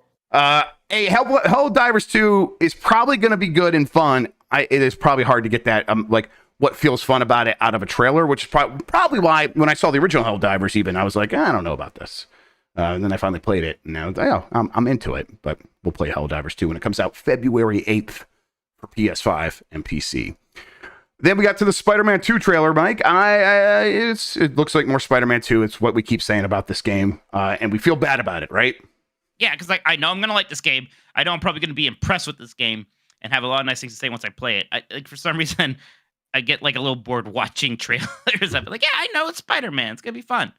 Hey, Helldivers 2 is probably going to be good and fun. It is probably hard to get that like what feels fun about it out of a trailer, which is probably why when I saw the original Helldivers, even I was like, I don't know about this. And then I finally played it, and now I'm into it. But we'll play Helldivers 2 when it comes out February 8th for PS5 and PC. Then we got to the Spider-Man 2 trailer, Mike. It looks like more Spider-Man 2. It's what we keep saying about this game, and we feel bad about it, right? Yeah, because like I know I'm gonna like this game. I know I'm probably gonna be impressed with this game and have a lot of nice things to say once I play it. Like for some reason, I get like a little bored watching trailers. I'm like, yeah, I know it's Spider-Man. It's gonna be fun.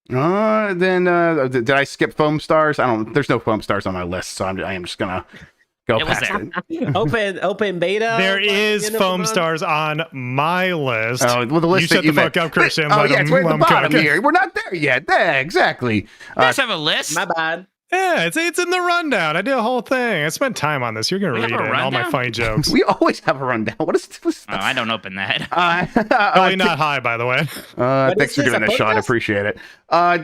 Then did I skip foam stars? There's no foam stars on my list, so I am just gonna go It was past there. it. Open beta. There by the is end of the foam month? stars on my list. Oh, well, the list you that shut you the fuck up, Christian. Oh, Let yeah, it's right at the him bottom cook. here. We're not there yet. Yeah, exactly. You guys have a list? My bad. Yeah, it's in the rundown. I did a whole thing. I spent time on this. You're gonna We have read a it. And all my rundown? funny jokes. We always have a rundown. What is this? Oh, I don't open that. Probably not high, by the way. Thanks is for this, doing a that, Sean. I podcast? appreciate it.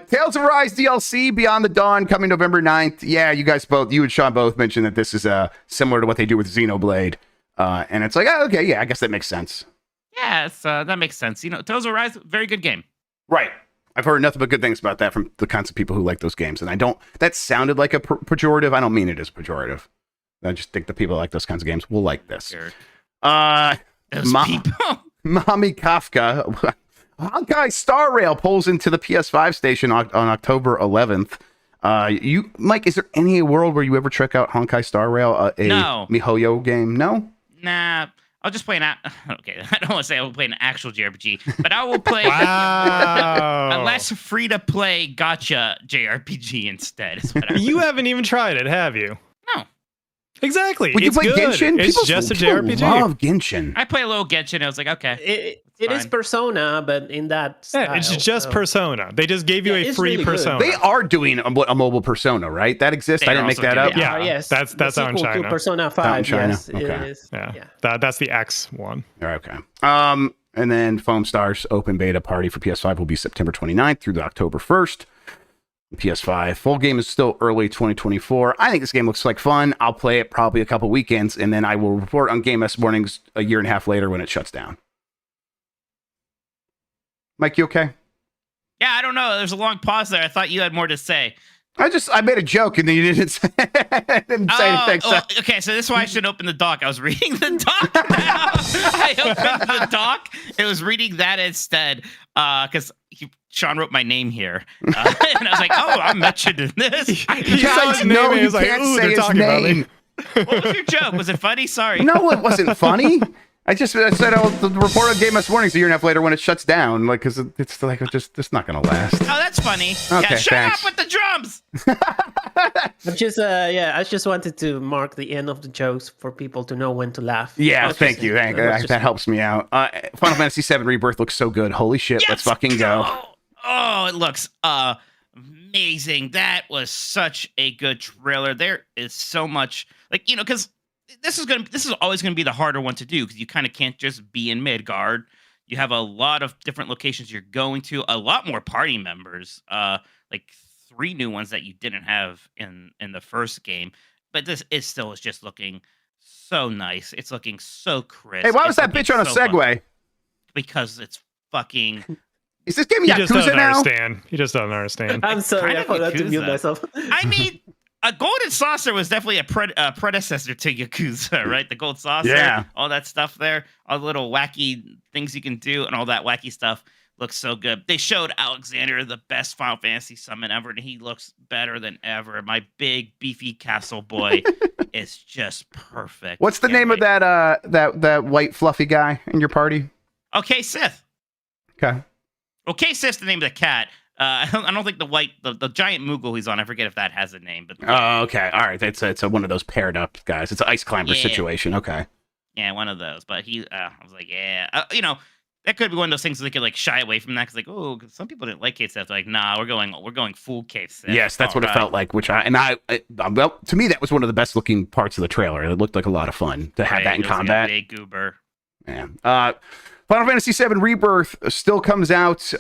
Tales of Rise DLC Beyond the Dawn coming November 9th. Yeah, you and Sean both mentioned that this is similar to what they do with Xenoblade. And it's like, oh, okay, yeah, I guess that makes sense. Yeah, that makes sense. You know, Tales of Rise, very good game. Right. I've heard nothing but good things about that from the kinds of people who like those games. And that sounded like a pejorative. I don't mean it as pejorative. I just think the people who like those kinds of games will like this. Sure. Those people. Mommy Kafka. Honkai Star Rail pulls into the PS5 station on October 11th. Mike, is there any world where you ever check out Honkai Star Rail, No. MiHoYo game? No? Nah, I'll just play okay, I don't want to say I will play an actual JRPG, but I will play Wow. a less free-to-play gotcha JRPG instead. Is what I You haven't even tried it, have you? No. Exactly. Would you It's play good. Genshin? It's just a JRPG. love Genshin. I play a little Genshin, and I was like, okay. It is fine. Persona, but in that style. Yeah, it's just so- Persona. They just gave you Yeah, a it's free really good. Persona. They are doing a mobile Persona, right? That exists. They I didn't are make also that up. doing Yeah, yes. that's the out in sequel China. To Persona Out in 5. China. Yes, Okay. it is. Yeah. That's the X one. Okay. And then Foam Stars open beta party for PS5 will be September 29th through the October 1st. PS5 full game is still early 2024. I think this game looks like fun. I'll play it probably a couple weekends, and then I will report on Game S Mornings a year and a half later when it shuts down. Mike, you okay? Yeah, I don't know. There's a long pause there. I thought you had more to say. I made a joke and then you didn't say, anything. So. Okay, so this is why I should open the doc. I was reading the doc now. I opened the doc. It was reading that instead because Sean wrote my name here. And I was like, oh, I'm mentioned in this. He saw Guys, his name no, and he you was like, can't ooh, say they're his talking about me. name. What was your joke? Was it funny? Sorry. No, it wasn't funny. I said I'll report on Game S Mornings a year and a half later when it shuts down, like because it's like it's not gonna last. Oh, that's funny. Okay, Yeah, shut thanks. up with the drums. I just wanted to mark the end of the jokes for people to know when to laugh. Yeah, That's thank just you. it. That helps me out. Final Fantasy VII Rebirth looks so good. Holy shit, let's fucking go. Oh, it looks amazing. That was such a good trailer. There is so much, like, you know, because this is always gonna be the harder one to do because you kind of can't just be in Midgard. You have a lot of different locations you're going to, a lot more party members, like 3 new ones that you didn't have in the first game. But this is still is just looking so nice. It's looking so crisp. Hey, why was It's that looking bitch on a so fun. Segway? Because it's fucking. Is this game He just Yakuza doesn't now? understand. He just doesn't understand. I'm sorry, Kinda I forgot to mute Yakuza. myself. I mean, a golden saucer was definitely a predecessor to Yakuza, right? The gold saucer, Yeah. all that stuff there, all the little wacky things you can do, and all that wacky stuff looks so good. They showed Alexander the best Final Fantasy summon ever, and he looks better than ever. My big beefy castle boy is just perfect. What's the Can't name of wait. that white fluffy guy in your party? Okay, Sith. Okay. Okay, Sith's the name of the cat. I don't think the giant Moogle he's on. I forget if that has a name, but Oh, okay. All right. It's one of those paired up guys. It's an ice climber situation. Okay. yeah, one of those. But I was like, yeah, that could be one of those things that they could like shy away from that because like, oh, some people didn't like Kate Seth. Like, nah, we're going full Kate Seth. Yes, that's what it felt like. Well, to me, that was one of the best looking parts of the trailer. It looked like a lot of fun to have that in combat. Like a big goober. Yeah. Final Fantasy VII Rebirth still comes out.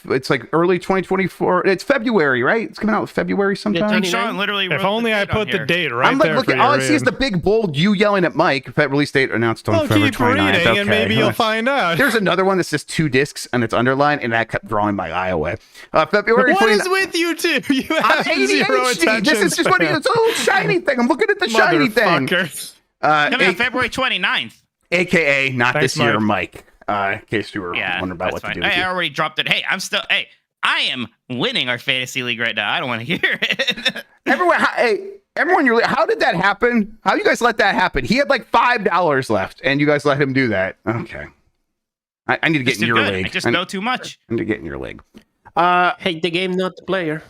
It's like early 2024. It's February, right? It's coming out in February sometime. Sean literally. If only I put the date right I'm like, there. look, all I see is the big bold you yelling at Mike. Release date announced on February 29th. Reading, okay. and maybe you'll find out. There's another one that says 2 discs and it's underlined, and that kept drawing my eye away. February 29th. What is with you two? You have zero attention. This is just it's a little shiny thing. I'm looking at the shiny thing. Coming out February 29th. AKA not Thanks, this year, Mike. In case you were wondering about what fine. to do. I already dropped it. Hey, I am winning our fantasy league right now. I don't want to hear it. Everyone, how did that happen? How you guys let that happen? He had like $5 left, and you guys let him do that. Okay. I need to get in your league. I just know too much. I need to get in your league. Hate the game, not the player.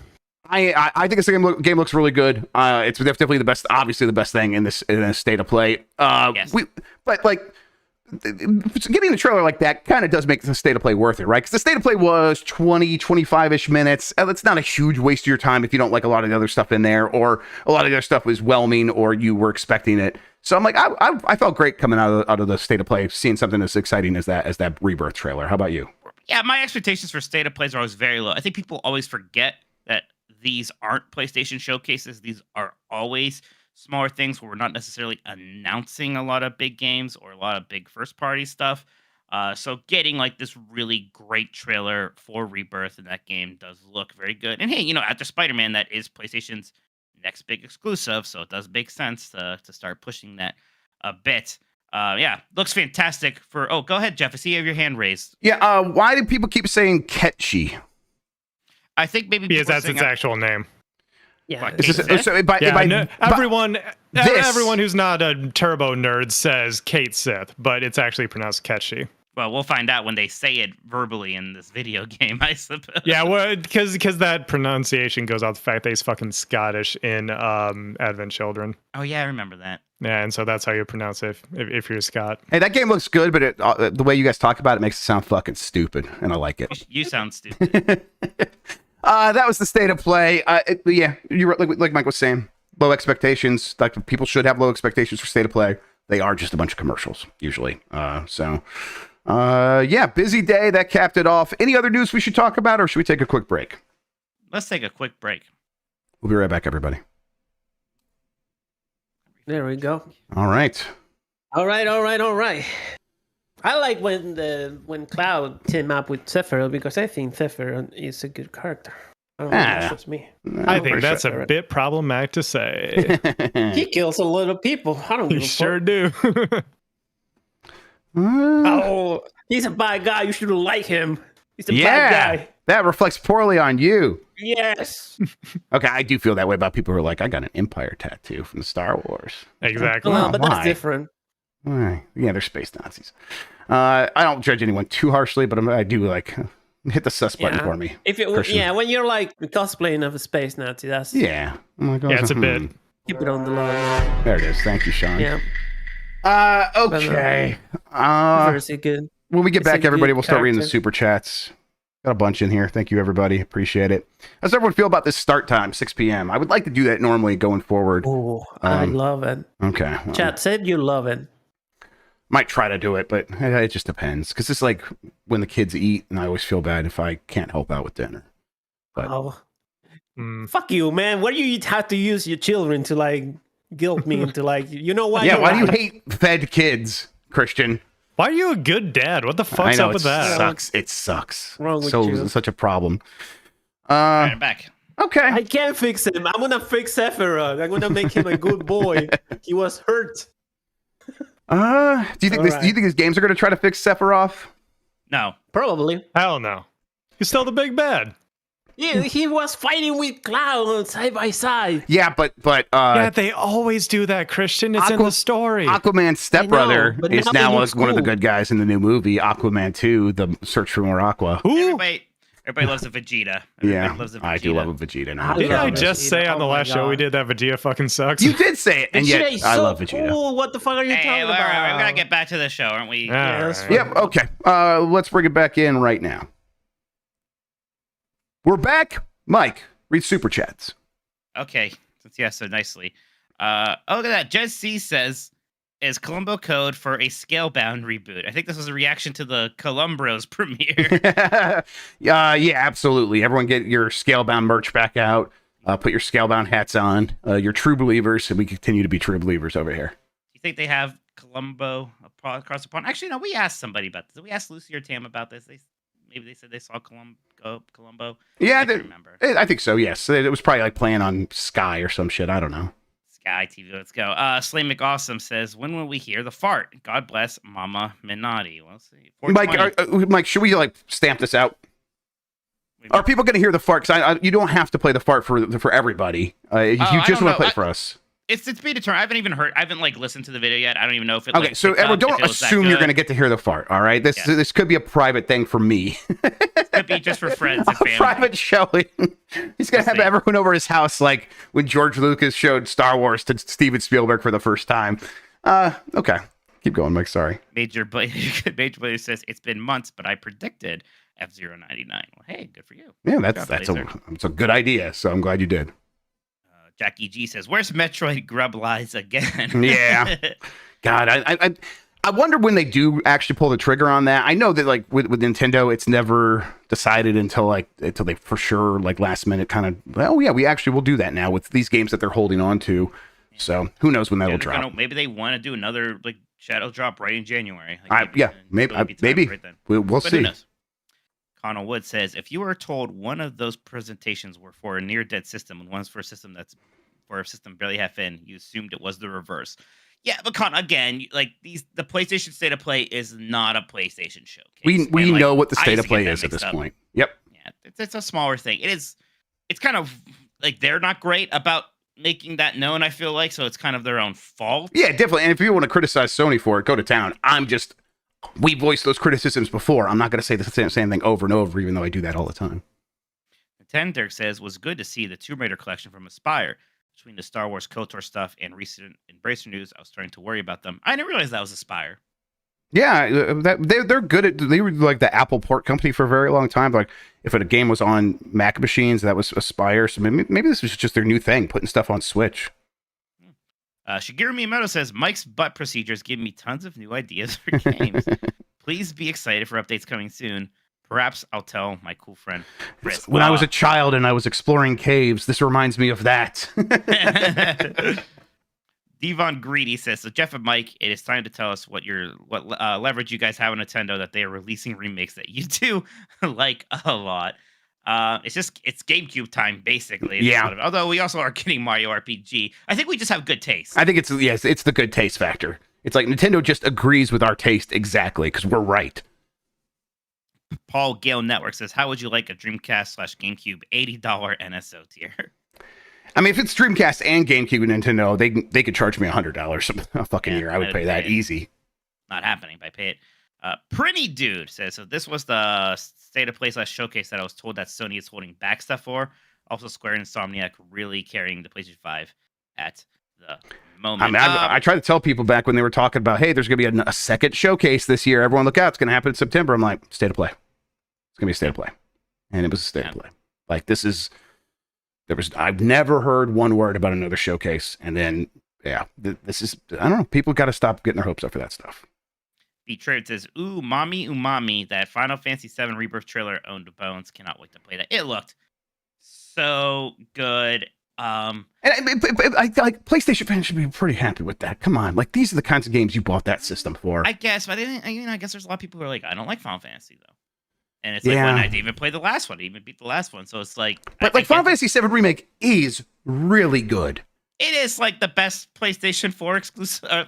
I think this game looks really good. It's definitely the best, obviously the best thing in this state of play. Yes. But getting a trailer like that kind of does make the state of play worth it, right? Because the state of play was 25-ish minutes. That's not a huge waste of your time if you don't like a lot of the other stuff in there, or a lot of the other stuff was whelming, or you were expecting it. So I'm like, I felt great coming out of the state of play, seeing something as exciting as that Rebirth trailer. How about you? Yeah, my expectations for state of plays are always very low. I think people always forget that these aren't PlayStation showcases. These are always smaller things where we're not necessarily announcing a lot of big games or a lot of big first party stuff. So getting like this really great trailer for Rebirth in that game does look very good. And hey, after Spider-Man, that is PlayStation's next big exclusive, so it does make sense to start pushing that a bit. Looks fantastic. Go ahead, Jeff. I see you have your hand raised. Yeah. Why do people keep saying Ketchi? I think maybe because that's its actual name. Yeah. Everyone who's not a turbo nerd says Kate Sith, but it's actually pronounced Ketchi. Well, we'll find out when they say it verbally in this video game, I suppose. Yeah, well, because that pronunciation goes off the fact that he's fucking Scottish in Advent Children. Oh yeah, I remember that. Yeah, and so that's how you pronounce it if you're Scott. Hey, that game looks good, but the way you guys talk about it makes it sound fucking stupid, and I like it. You sound stupid. That was the state of play. You were like Mike was saying, low expectations. Like people should have low expectations for state of play. They are just a bunch of commercials usually. Busy day that capped it off. Any other news we should talk about, or should we take a quick break? Let's take a quick break. We'll be right back, everybody. There we go. All right. All right. I like when Cloud team up with Sephiroth because I think Sephiroth is a good character. I don't know if it's just me. I think that's a bit problematic to say. He kills a lot of people. I don't give a fuck. Sure do. Oh, he's a bad guy. You shouldn't like him. He's a bad guy. That reflects poorly on you. Yes. Okay, I do feel that way about people who are like, I got an Empire tattoo from Star Wars. Exactly. Well, but that's different. Why? Yeah, they're space Nazis. I don't judge anyone too harshly, but I do like hit the sus button for me. When you're like cosplaying of a space Nazi, that's I'm like, it's a bit. Keep it on the low. There it is. Thank you, Sean. Yeah. Okay. Very good. When we get back, everybody, we'll start reading the character. super chats. Got a bunch in here. Thank you, everybody. Appreciate it. How does everyone feel about this start time, 6 p.m.? I would like to do that normally going forward. Oh, I love it. Okay. Chat said you love it. Might try to do it, but it just depends. Because it's like when the kids eat, and I always feel bad if I can't help out with dinner. But fuck you, man. Why do you have to use your children to like guilt me into like, you know what? Yeah, why do you hate fed kids, Christian? Why are you a good dad? What the fuck's up with that? It sucks. Wrong with you. It's such a problem. Right, I'm back. Okay. I can't fix him. I'm gonna fix Sephiroth. I'm gonna make him a good boy. He was hurt. Do you think do you think these games are gonna try to fix Sephiroth? No. Probably. Hell no. He's still the big bad. Yeah, he was fighting with Cloud side by side. Yeah, but yeah, they always do that, Christian. It's in the story. Aquaman's stepbrother is now now one of the good guys in the new movie, Aquaman 2, The Search for More Aqua. Who? Wait. Everybody loves a Vegeta. Everybody loves a Vegeta. I do love a Vegeta now. Didn't I just Vegeta. say on the Oh my last show we God. did that Vegeta fucking sucks? You did say it, and Vegeta yet is I so love Vegeta. cool. What the fuck are you talking All about? right, we gotta get back to the show, aren't we? Yes. Alright. Yep. Okay. Let's bring it back in right now. We're back. Mike, read super chats. Okay, since you asked so nicely. Look at that. Jez C says, is Columbo code for a Scalebound reboot? I think this was a reaction to the Columbros premiere. Yeah, absolutely. Everyone get your Scalebound merch back out. Put your Scalebound hats on. You're true believers, and we continue to be true believers over here. Do you think they have Columbo across the pond? Actually, no, we asked somebody about this. Did we ask Lucy or Tam about this? Maybe they said they saw Columbo. Yeah, I can't remember. I think so, yes. It was probably like playing on Sky or some shit. I don't know. Sky TV, let's go. Slay McAwesome says, when will we hear the fart? God bless Mama Minotti. We'll see. Mike, should we like stamp this out? Are people going to hear the fart? Because you don't have to play the fart for everybody. You just want to play it for us. It's to be determined. I haven't like listened to the video yet. I don't even know if it. Okay, so everyone, don't assume you're going to get to hear the fart. All right, this could be a private thing for me. It could be just for friends and family. A private showing. He's going to have everyone over his house, like when George Lucas showed Star Wars to Steven Spielberg for the first time. Okay, keep going, Mike. Sorry. Major Blaze says it's been months, but I predicted F-099. Well, hey, good for you. Yeah, that's a good idea. So I'm glad you did. Jackie G says, "Where's Metroid Grubb lies again?" Yeah, God, I wonder when they do actually pull the trigger on that. I know that like with Nintendo, it's never decided until they for sure like last minute kind of. Well, yeah, we actually will do that now with these games that they're holding on to. So who knows when that'll drop? Maybe they want to do another like Shadow drop right in January. Maybe right then. We'll see. Who knows? Connell Wood says, if you were told one of those presentations were for a near-dead system and one's for a system barely half in, you assumed it was the reverse. Yeah, but again, like the PlayStation State of Play is not a PlayStation showcase. We know what the State of Play is at this point. Yep. Yeah, it's a smaller thing. It's kind of like they're not great about making that known, I feel like, so it's kind of their own fault. Yeah, definitely. And if you want to criticize Sony for it, go to town. We voiced those criticisms before. I'm not going to say the same thing over and over, even though I do that all the time. Dirk says, was good to see the Tomb Raider collection from Aspire. Between the Star Wars KOTOR stuff and recent Embracer news, I was starting to worry about them. I didn't realize that was Aspire. Yeah, they're good they were like the Apple port company for a very long time. Like if a game was on Mac machines, that was Aspire. So maybe this was just their new thing, putting stuff on Switch. Shigeru Miyamoto says, Mike's butt procedures give me tons of new ideas for games. Please be excited for updates coming soon. Perhaps I'll tell my cool friend Chris. When I was a child and I was exploring caves, this reminds me of that. Devon Greedy says, so Jeff and Mike, it is time to tell us what leverage you guys have on Nintendo that they are releasing remakes that you do like a lot. It's GameCube time, basically. Yeah. Although we also are getting Mario RPG. I think we just have good taste. I think it's the good taste factor. It's like Nintendo just agrees with our taste exactly because we're right. Paul Gale Network says, how would you like a Dreamcast/GameCube $80 NSO tier? I mean, if it's Dreamcast and GameCube and Nintendo, they could charge me $100 a fucking year. I would pay that easy. Not happening, but I pay it. Pretty Dude says, so this was the State of Play / showcase that I was told that Sony is holding back stuff for. Also, Square and Insomniac really carrying the PlayStation 5 at the moment. I mean, I tried to tell people back when they were talking about, hey, there's going to be a second showcase this year. Everyone look out. It's going to happen in September. I'm like, State of Play. It's going to be a State of Play. And it was a State of Play. Like, I've never heard one word about another showcase. And then, this is, I don't know. People got to stop getting their hopes up for that stuff. Betrayed says, ooh, mommy, umami, that Final Fantasy VII Rebirth trailer owned bones. Cannot wait to play that. It looked so good. And I like PlayStation fans should be pretty happy with that. Come on, like these are the kinds of games you bought that system for. I guess, but I guess there's a lot of people who are like, I don't like Final Fantasy though, and it's like, when I didn't even play the last one, I didn't even beat the last one, so it's like, but Final Fantasy VII Remake is really good. It is like the best PlayStation 4 exclusive. I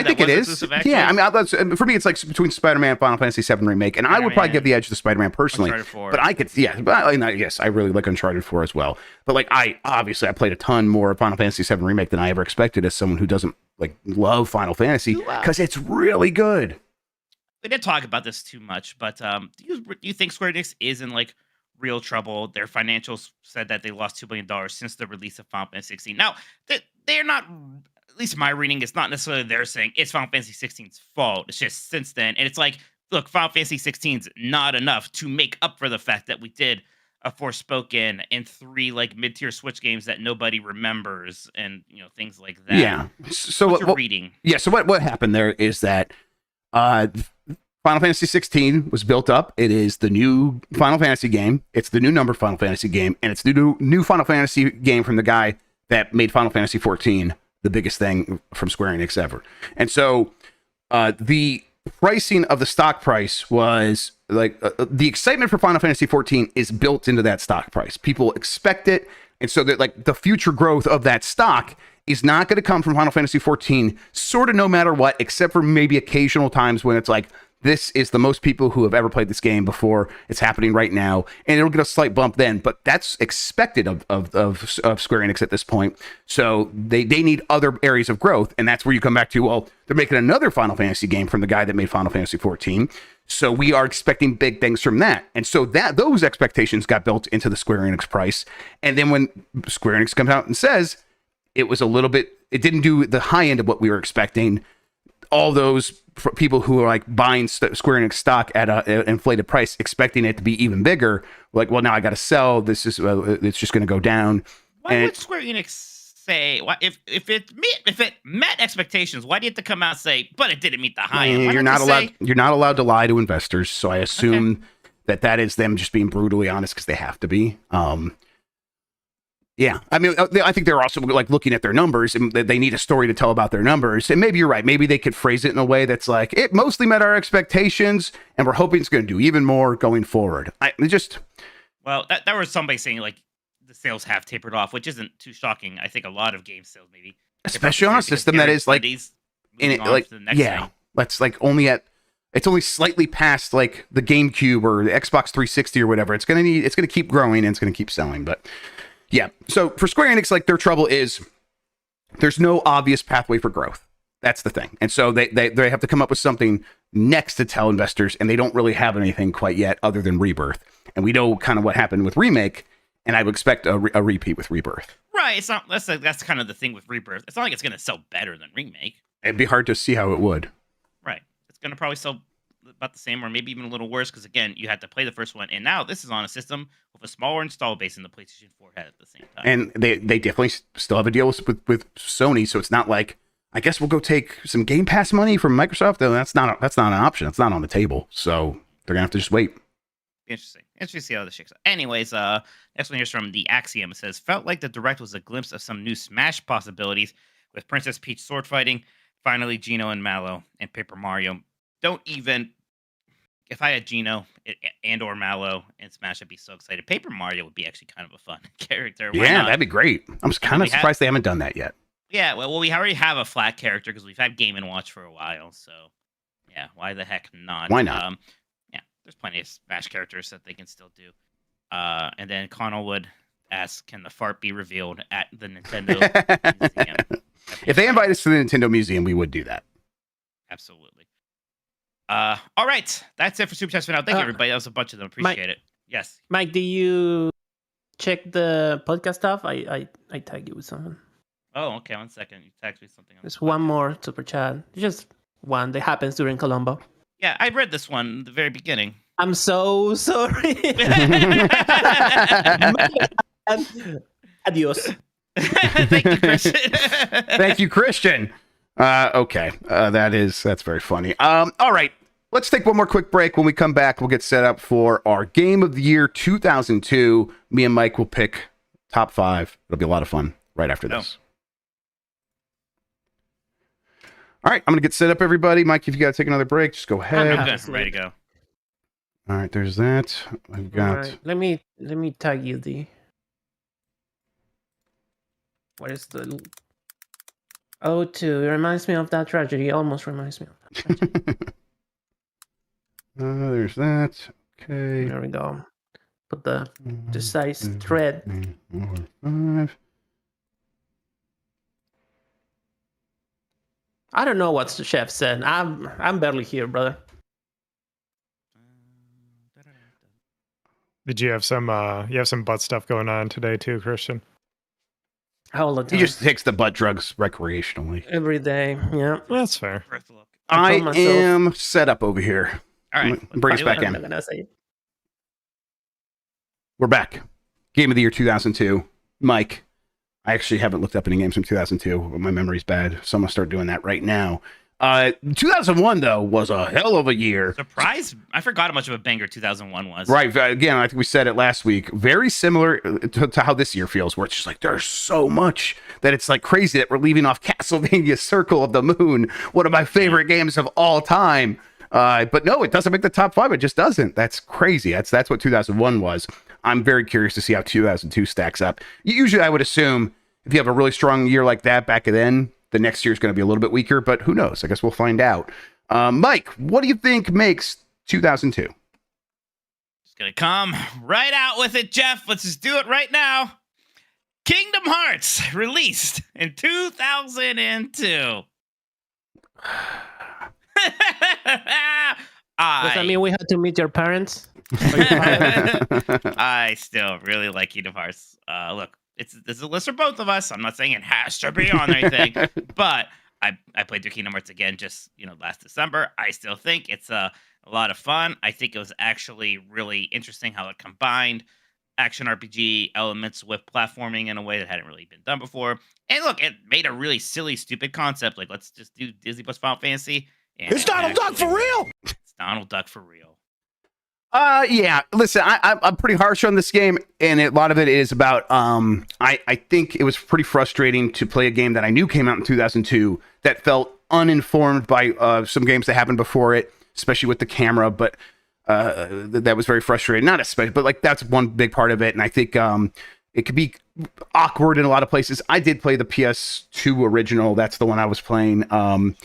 think it is. Yeah, I mean, for me, it's like between Spider-Man and Final Fantasy VII Remake, and I would probably give the edge to Spider-Man personally. But I could, yes, I really like Uncharted 4 as well. But like, I played a ton more Final Fantasy VII Remake than I ever expected as someone who doesn't like love Final Fantasy because it's really good. We didn't talk about this too much, but do you think Square Enix is in like real trouble. Their financials said that they lost $2 billion since the release of Final Fantasy 16. Now, they're not, at least my reading, it's not necessarily they're saying it's Final Fantasy 16's fault. It's just since then. And it's like, look, Final Fantasy 16's not enough to make up for the fact that we did a Forspoken and 3 like mid-tier Switch games that nobody remembers, and things like that. Yeah. So What's your reading? Yeah. So what happened there is that Final Fantasy 16 was built up. It is the new Final Fantasy game. It's the new number Final Fantasy game, and it's the new Final Fantasy game from the guy that made Final Fantasy 14 the biggest thing from Square Enix ever. And so the pricing of the stock price was like the excitement for Final Fantasy 14 is built into that stock price. People expect it, and so that like the future growth of that stock is not going to come from Final Fantasy 14, sort of no matter what, except for maybe occasional times when it's like, this is the most people who have ever played this game before. It's happening right now, and it'll get a slight bump then. But that's expected of Square Enix at this point. So they need other areas of growth, and that's where you come back to, well, they're making another Final Fantasy game from the guy that made Final Fantasy 14. So we are expecting big things from that. And so those expectations got built into the Square Enix price. And then when Square Enix comes out and says it was a little bit, it didn't do the high end of what we were expecting, all those people who are like buying Square Enix stock at an inflated price, expecting it to be even bigger, like, well, now I got to sell. This is it's just going to go down. Why would Square Enix say if it met expectations? Why do you have to come out and say, but it didn't meet the high end? You're not allowed. You're not allowed to lie to investors. So I assume that is them just being brutally honest because they have to be. Yeah, I mean, I think they're also like looking at their numbers, and they need a story to tell about their numbers. And maybe you're right. Maybe they could phrase it in a way that's like, it mostly met our expectations, and we're hoping it's going to do even more going forward. Well, there was somebody saying like the sales have tapered off, which isn't too shocking. I think a lot of game sales maybe, especially on a system that is like, that's like it's only slightly past like the GameCube or the Xbox 360 or whatever. It's going to keep growing and it's going to keep selling, but. Yeah. So for Square Enix, like their trouble is there's no obvious pathway for growth. That's the thing. And so they have to come up with something next to tell investors, and they don't really have anything quite yet other than Rebirth. And we know kind of what happened with Remake, and I would expect a repeat with Rebirth. Right. It's not. That's kind of the thing with Rebirth. It's not like it's going to sell better than Remake. It'd be hard to see how it would. Right. It's going to probably sell about the same, or maybe even a little worse, because again, you had to play the first one, and now this is on a system with a smaller install base than the PlayStation 4 had at the same time. And they definitely still have a deal with Sony, so it's not like, I guess we'll go take some Game Pass money from Microsoft. Though that's not an option. It's not on the table, so they're gonna have to just wait. Interesting to see how this shakes out. Anyways, next one here's from the Axiom. It says, felt like the direct was a glimpse of some new Smash possibilities with Princess Peach sword fighting, finally Geno and Mallow, and Paper Mario. Don't even. If I had Geno and or Mallow in Smash, I'd be so excited. Paper Mario would be actually kind of a fun character. Yeah, that'd be great. I'm kind of surprised they haven't done that yet. Yeah, well, we already have a flat character because we've had Game & Watch for a while. So, yeah, why the heck not? Why not? Yeah, there's plenty of Smash characters that they can still do. And then Connell would ask, can the fart be revealed at the Nintendo Museum? If they invite us to the Nintendo Museum, we would do that. Absolutely. All right, that's it for Super Chats for now. Thank you, everybody. That was a bunch of them. Appreciate it. Yes, Mike, do you check the podcast stuff? I tag you with something. Oh, okay. 1 second. You text me something. There's one more super chat. Just one that happens during Colombo. Yeah, I read this one at the very beginning. I'm so sorry. Adios. Thank you, Christian. Thank you, Christian. Okay, that's very funny. All right, let's take one more quick break. When we come back, we'll get set up for our Game of the Year 2002. Me and Mike will pick top 5. It'll be a lot of fun right after this. All right, I'm gonna get set up, everybody. Mike, if you gotta take another break, just go ahead. I'm good. I'm ready to go. All right, there's that. I've got. Right. Let me tag you the. What is the? O2. It reminds me of that tragedy. It almost reminds me of that tragedy. There's that. Okay. There we go. Put the size thread. 5. I don't know what the chef said. I'm barely here, brother. Did you have some butt stuff going on today too, Christian? All the He time. just takes the butt drugs recreationally. Every day. Yeah. That's fair. First look. I told myself- am set up over here. All right. Bring us do back it. I'm not in. gonna say it. We're back. Game of the year 2002. Mike, I actually haven't looked up any games from 2002. My memory's bad, so I'm going to start doing that right now. 2001, though, was a hell of a year. Surprise! I forgot how much of a banger 2001 was. Right. Again, I think we said it last week. Very similar to how this year feels, where it's just like there's so much that it's like crazy that we're leaving off Castlevania Circle of the Moon, one of my favorite games of all time. But no, it doesn't make the top 5. It just doesn't. That's crazy. That's what 2001 was. I'm very curious to see how 2002 stacks up. Usually, I would assume if you have a really strong year like that back then, the next year is going to be a little bit weaker, but who knows? I guess we'll find out. Mike, what do you think makes 2002? Just gonna come right out with it, Jeff. Let's just do it right now. Kingdom Hearts released in 2002. Does that mean we had to meet your parents? I still really like Kingdom Hearts. Look, this is a list for both of us. I'm not saying it has to be on anything, but I played through Kingdom Hearts again just last December. I still think it's a lot of fun. I think it was actually really interesting how it combined action RPG elements with platforming in a way that hadn't really been done before. And look, it made a really silly, stupid concept. Like, let's just do Disney plus Final Fantasy. And It's Donald Duck for real. It's Donald Duck for real. Yeah. Listen, I'm pretty harsh on this game, and a lot of it is about. I think it was pretty frustrating to play a game that I knew came out in 2002 that felt uninformed by some games that happened before it, especially with the camera. But that was very frustrating. Not especially, but like that's one big part of it, and I think it could be awkward in a lot of places. I did play the PS2 original. That's the one I was playing. But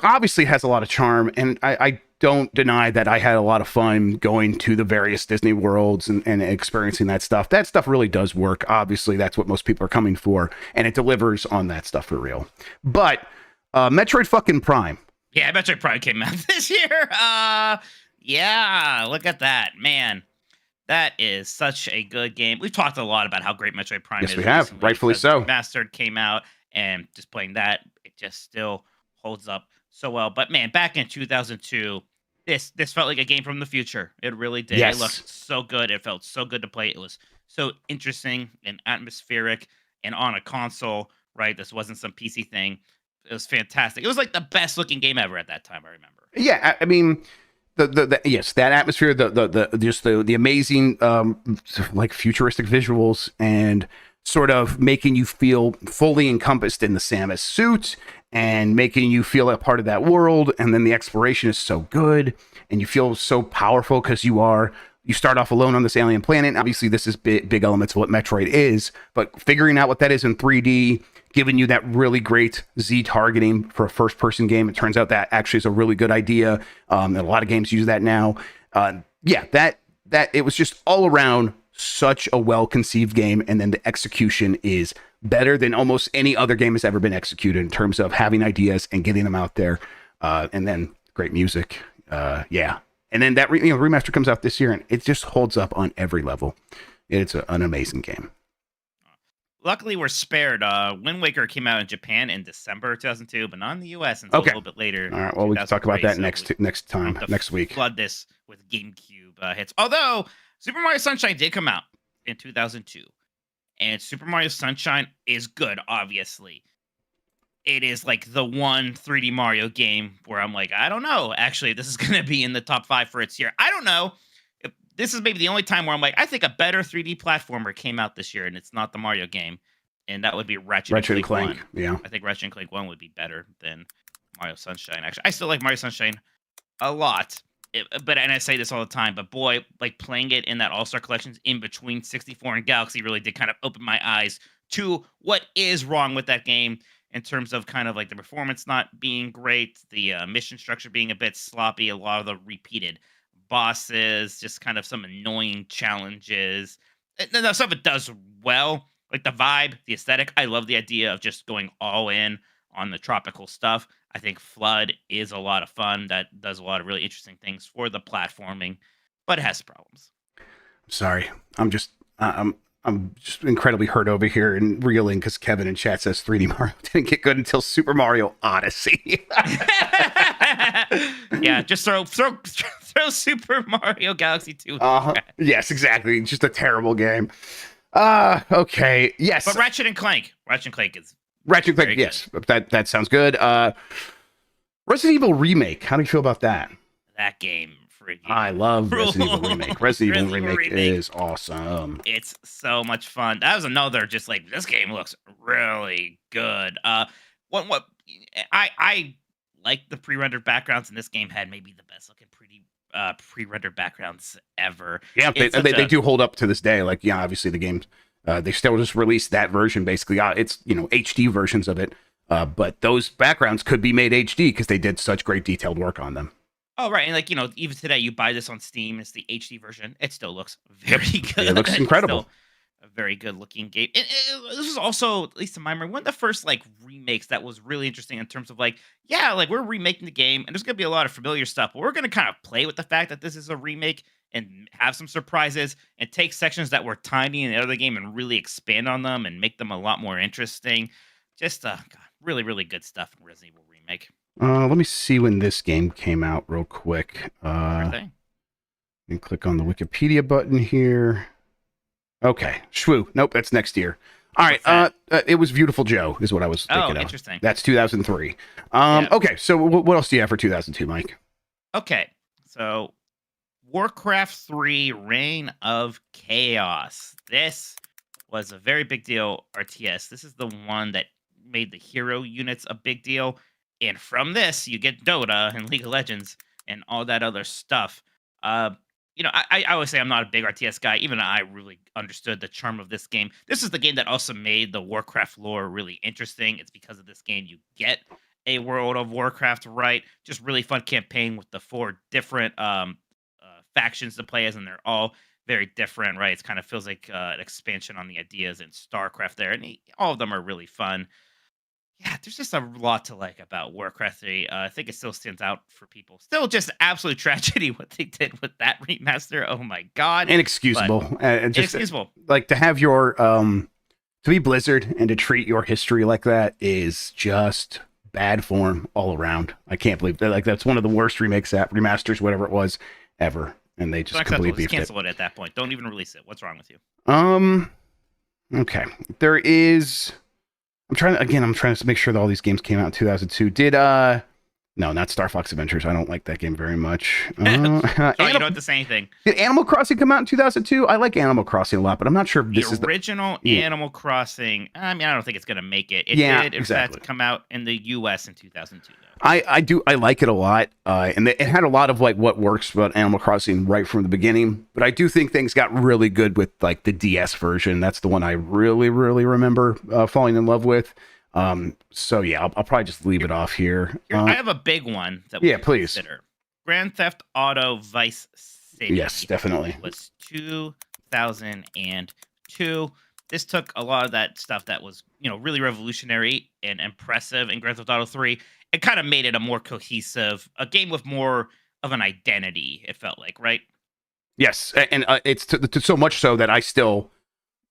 obviously it has a lot of charm, and I don't deny that I had a lot of fun going to the various Disney worlds and experiencing that stuff. That stuff really does work. Obviously, that's what most people are coming for, and it delivers on that stuff for real. But Metroid fucking Prime. Yeah, Metroid Prime came out this year. Yeah, look at that, man. That is such a good game. We've talked a lot about how great Metroid Prime is. Yes, we have. Recently, Rightfully so. Remastered came out, and just playing that, it just still holds up so well. But man, back in 2002, this felt like a game from the future. It really did. Yes. It looked so good. It felt so good to play. It was so interesting and atmospheric and on a console, right? This wasn't some PC thing. It was fantastic. It was like the best looking game ever at that time, I remember. Yeah, I mean, the yes, that atmosphere, the amazing like futuristic visuals and sort of making you feel fully encompassed in the Samus suit and making you feel a part of that world. And then the exploration is so good and you feel so powerful because you start off alone on this alien planet. Obviously, this is big elements of what Metroid is, but figuring out what that is in 3D, giving you that really great Z targeting for a first-person game. It turns out that actually is a really good idea. And a lot of games use that now. Yeah, that it was just all around such a well-conceived game, and then the execution is better than almost any other game has ever been executed in terms of having ideas and getting them out there. And then great music. Yeah. And then that remaster comes out this year, and it just holds up on every level. It's an amazing game. Luckily, we're spared. Wind Waker came out in Japan in December 2002, but not in the US until a little bit later. All right. Well, we can talk about that next week. Flood this with GameCube hits. Although Super Mario Sunshine did come out in 2002, and Super Mario Sunshine is good. Obviously, it is like the one 3D Mario game where I'm like, I don't know. Actually, this is going to be in the top 5 for its year. I don't know. This is maybe the only time where I'm like, I think a better 3D platformer came out this year, and it's not the Mario game, and that would be Ratchet and Clank 1. Yeah, I think Ratchet and Clank 1 would be better than Mario Sunshine. Actually, I still like Mario Sunshine a lot, and I say this all the time, but boy, like playing it in that All-Star Collections in between 64 and Galaxy really did kind of open my eyes to what is wrong with that game in terms of kind of like the performance not being great, the mission structure being a bit sloppy, a lot of the repeated bosses, just kind of some annoying challenges. Now, some of it does well, like the vibe, the aesthetic. I love the idea of just going all in on the tropical stuff. I think Flood is a lot of fun. That does a lot of really interesting things for the platforming. but it has problems. Sorry, I'm just incredibly hurt over here and reeling because Kevin in chat says 3D Mario didn't get good until Super Mario Odyssey. Yeah, just throw Super Mario Galaxy 2. Yes, exactly. Just a terrible game. Okay. Yes. But Ratchet and Clank is Ratchet and Clank. very Yes, that sounds good. Resident Evil Remake. How do you feel about that? that game. Freaking I love Resident Evil Remake. Resident Evil Remake is awesome. It's so much fun. That was another just like this game looks really good. What I like the pre-rendered backgrounds, and this game had maybe the best looking pre-rendered backgrounds ever. Yeah, they do hold up to this day. Like, yeah, obviously the games they still just released that version basically. It's HD versions of it, but those backgrounds could be made HD because they did such great detailed work on them. Oh, right. And like, even today you buy this on Steam, it's the HD version. It still looks very good. It looks incredible. A very good looking game. This was also, at least in my memory, one of the first like remakes that was really interesting in terms of like, yeah, like we're remaking the game and there's going to be a lot of familiar stuff, but we're going to kind of play with the fact that this is a remake and have some surprises and take sections that were tiny in the other game and really expand on them and make them a lot more interesting. Just, God, really, really good stuff in Resident Evil Remake. Let me see when this game came out real quick. Sure thing. And click on the Wikipedia button here. Okay, shwoo. Nope, that's next year. All right, it was Beautiful Joe is what I was thinking of. Oh, interesting. That's 2003. Yeah. Okay, so what else do you have for 2002, Mike? Okay, so Warcraft 3 Reign of Chaos. This was a very big deal, RTS. This is the one that made the hero units a big deal. And from this, you get Dota and League of Legends and all that other stuff. I always say I'm not a big RTS guy. Even I really understood the charm of this game. This is the game that also made the Warcraft lore really interesting. It's because of this game you get a World of Warcraft, right? Just really fun campaign with the 4 different factions to play as, and they're all very different, right? It kind of feels like an expansion on the ideas in StarCraft there, and all of them are really fun. Yeah, there's just a lot to like about Warcraft 3. I think it still stands out for people. Still just absolute tragedy what they did with that remaster. Oh my God. Inexcusable. Inexcusable. Like to have your, to be Blizzard and to treat your history like that is just bad form all around. I can't believe that. Like, that's one of the worst remasters, whatever it was, ever. And they just completely cancel it at that point. Don't even release it. What's wrong with you? Okay. There is... I'm trying to make sure that all these games came out in 2002. No, not Star Fox Adventures. I don't like that game very much. You don't have to say anything. Did Animal Crossing come out in 2002? I like Animal Crossing a lot, but I'm not sure if this is the original Animal Crossing. I mean, I don't think it's going to make it. It did, in fact, come out in the U.S. in 2002. Though. I like it a lot, and it had a lot of like what works about Animal Crossing right from the beginning. But I do think things got really good with like the DS version. That's the one I really, really remember falling in love with. So yeah, I'll probably just leave it off here. I have a big one that we please consider. Grand Theft Auto Vice City. Yes, definitely. It was 2002. This took a lot of that stuff that was, really revolutionary and impressive in Grand Theft Auto 3. It kind of made it a more cohesive, a game with more of an identity, it felt like, right? Yes, and it's so much so that I still...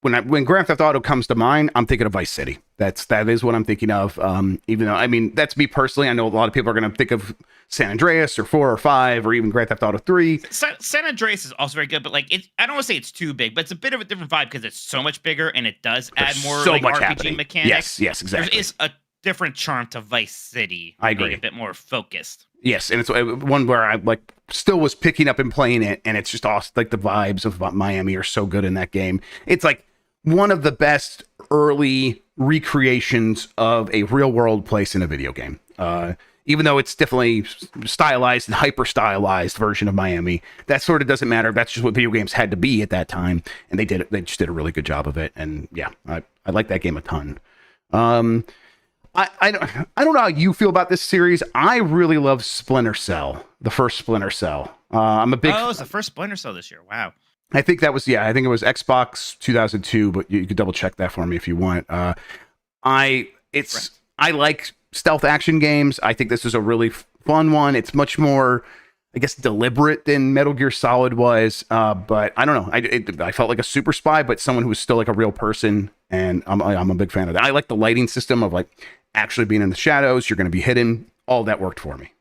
When Grand Theft Auto comes to mind, I'm thinking of Vice City. That is what I'm thinking of. Even though, I mean, that's me personally. I know a lot of people are going to think of San Andreas or 4 or 5 or even Grand Theft Auto 3. San Andreas is also very good, but like I don't want to say it's too big, but it's a bit of a different vibe because it's so much bigger and it does add more so like much RPG happening. Mechanics. Yes, exactly. There is a different charm to Vice City. I agree. Being a bit more focused. Yes, and it's one where I like still was picking up and playing it, and it's just awesome. Like the vibes of Miami are so good in that game. It's like one of the best early recreations of a real world place in a video game. Even though it's definitely stylized and hyper stylized version of Miami, that sort of doesn't matter. That's just what video games had to be at that time, and they just did a really good job of it. And yeah, I like that game a ton. I don't know how you feel about this series. I really love Splinter Cell, the first Splinter Cell. I'm a big. Oh, it's the first Splinter Cell this year. Wow. I think it was Xbox 2002, but you could double check that for me if you want. I like stealth action games. I think this is a really fun one. It's much more I guess, deliberate than Metal Gear Solid was. But I don't know. I felt like a super spy, but someone who was still like a real person. And I'm a big fan of that. I like the lighting system of like actually being in the shadows. You're going to be hidden. All that worked for me.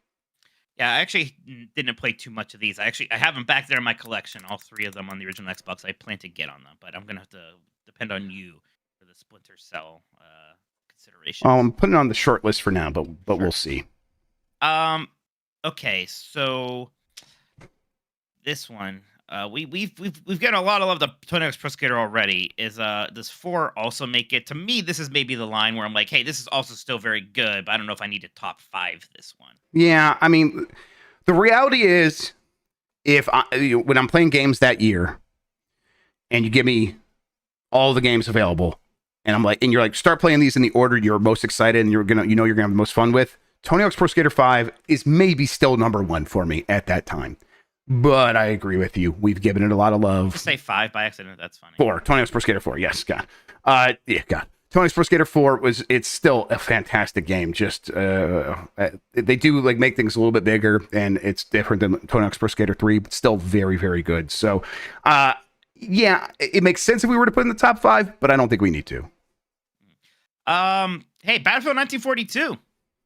Yeah, I actually didn't play too much of these. I have them back there in my collection, all 3 of them on the original Xbox. I plan to get on them, but I'm gonna have to depend on you for the Splinter Cell considerations. I'm putting it on the short list for now, but Sure. we'll see. Okay, so this one, we've gotten a lot of love to Tony Hawk's Pro Skater already. Does 4 also make it? To me, this is maybe the line where I'm like, hey, this is also still very good, but I don't know if I need to top 5 this one. Yeah, I mean, the reality is, when I'm playing games that year, and you give me all the games available, and you're like, start playing these in the order you're most excited and you're gonna have the most fun with. Tony Hawk's Pro Skater 5 is maybe still number 1 for me at that time. But I agree with you. We've given it a lot of love. Just say 5 by accident. That's funny. 4. Tony Hawk's Pro Skater 4. Yes, God. Yeah, God. Tony Hawk's Pro Skater 4 it's still a fantastic game. Just they do like make things a little bit bigger, and it's different than Tony Hawk's Pro Skater 3, but still very, very good. So, yeah, it makes sense if we were to put in the top 5, but I don't think we need to. Hey, Battlefield 1942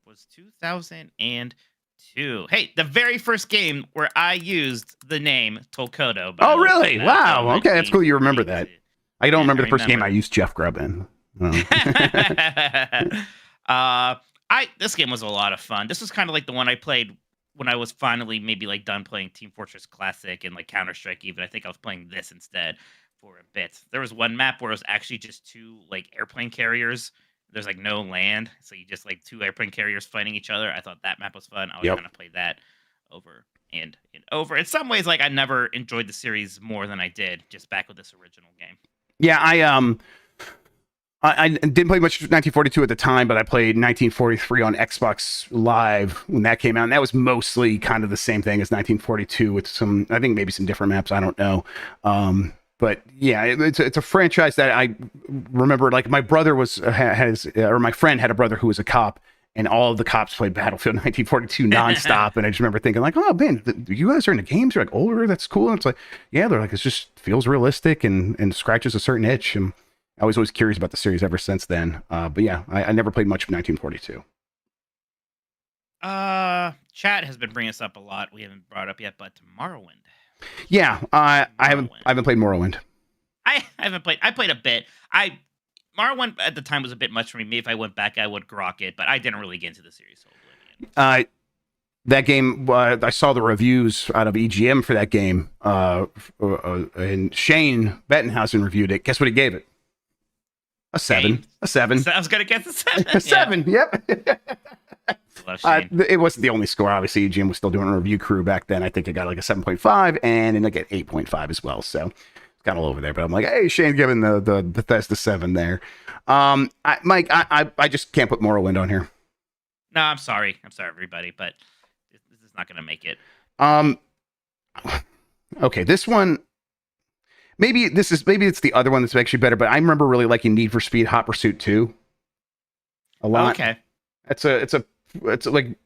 was 2002. Hey, the very first game where I used the name Tolkoto. Oh, really? Wow. Okay, that's cool. You remember that. I don't remember the first game I used Jeff Grubb in. This game was a lot of fun. This was kind of like the one I played when I was finally maybe like done playing Team Fortress Classic and like Counter-Strike even. I think I was playing this instead for a bit. There was one map where it was actually just 2 like airplane carriers. There's like no land, so you just like 2 airplane carriers fighting each other. I thought that map was fun. I was gonna play that over and over. In some ways, like I never enjoyed the series more than I did just back with this original game. Yeah, I didn't play much 1942 at the time, but I played 1943 on Xbox Live when that came out, and that was mostly kind of the same thing as 1942 with some, I think maybe some different maps. I don't know. But yeah, it's a franchise that I remember. Like my brother or my friend had a brother who was a cop, and all of the cops played Battlefield 1942 nonstop. And I just remember thinking like, oh man, you guys are into games. You're like older. That's cool. And it's like, yeah, they're like, it just feels realistic and scratches a certain itch. And I was always curious about the series ever since then. But yeah, I never played much of 1942. Chat has been bringing us up a lot. We haven't brought up yet, but Morrowind. Yeah, I haven't played Morrowind. I haven't played. I played a bit. Morrowind at the time was a bit much for me. Maybe if I went back, I would grok it, but I didn't really get into the series. That game, I saw the reviews out of EGM for that game, and Shane Bettenhausen reviewed it. Guess what he gave it? A 7. A 7. I was gonna guess a 7. A 7. Yep. It wasn't the only score. Obviously, EGM was still doing a review crew back then. I think it got like a 7.5 and like an 8.5 as well. So it's got all over there. But I'm like, hey, Shane giving the Bethesda 7 there. Mike, I just can't put Morrowind on here. No, I'm sorry. I'm sorry, everybody, but this is not gonna make it. Okay, this one. Maybe it's the other one that's actually better. But I remember really liking Need for Speed Hot Pursuit 2 a lot. Okay. It's like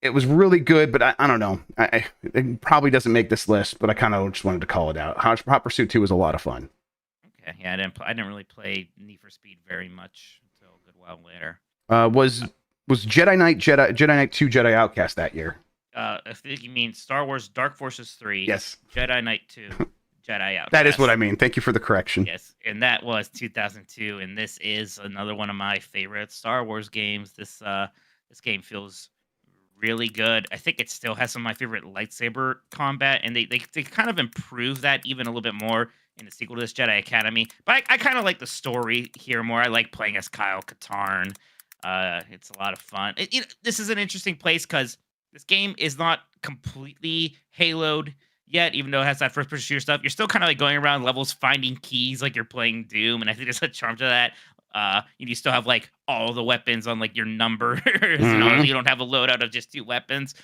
it was really good, but I don't know. It probably doesn't make this list, but I kind of just wanted to call it out. Hot Pursuit 2 was a lot of fun. Okay, yeah, I didn't really play Need for Speed very much until a good while later. Was Jedi Knight 2 Jedi Outcast that year? I think you mean Star Wars Dark Forces 3. Yes. Jedi Knight 2 Jedi Outcast. That is what I mean. Thank you for the correction. Yes, and that was 2002, and this is another one of my favorite Star Wars games. This game feels really good. I think it still has some of my favorite lightsaber combat, and they kind of improve that even a little bit more in the sequel to this, Jedi Academy. But I kind of like the story here more. I like playing as Kyle Katarn. It's a lot of fun. This is an interesting place because this game is not completely Halo'd yet, even though it has that first-person shooter stuff. You're still kind of like going around levels, finding keys like you're playing Doom, and I think there's a charm to that. You still have like all the weapons on like your numbers. You don't have a loadout of just 2 weapons.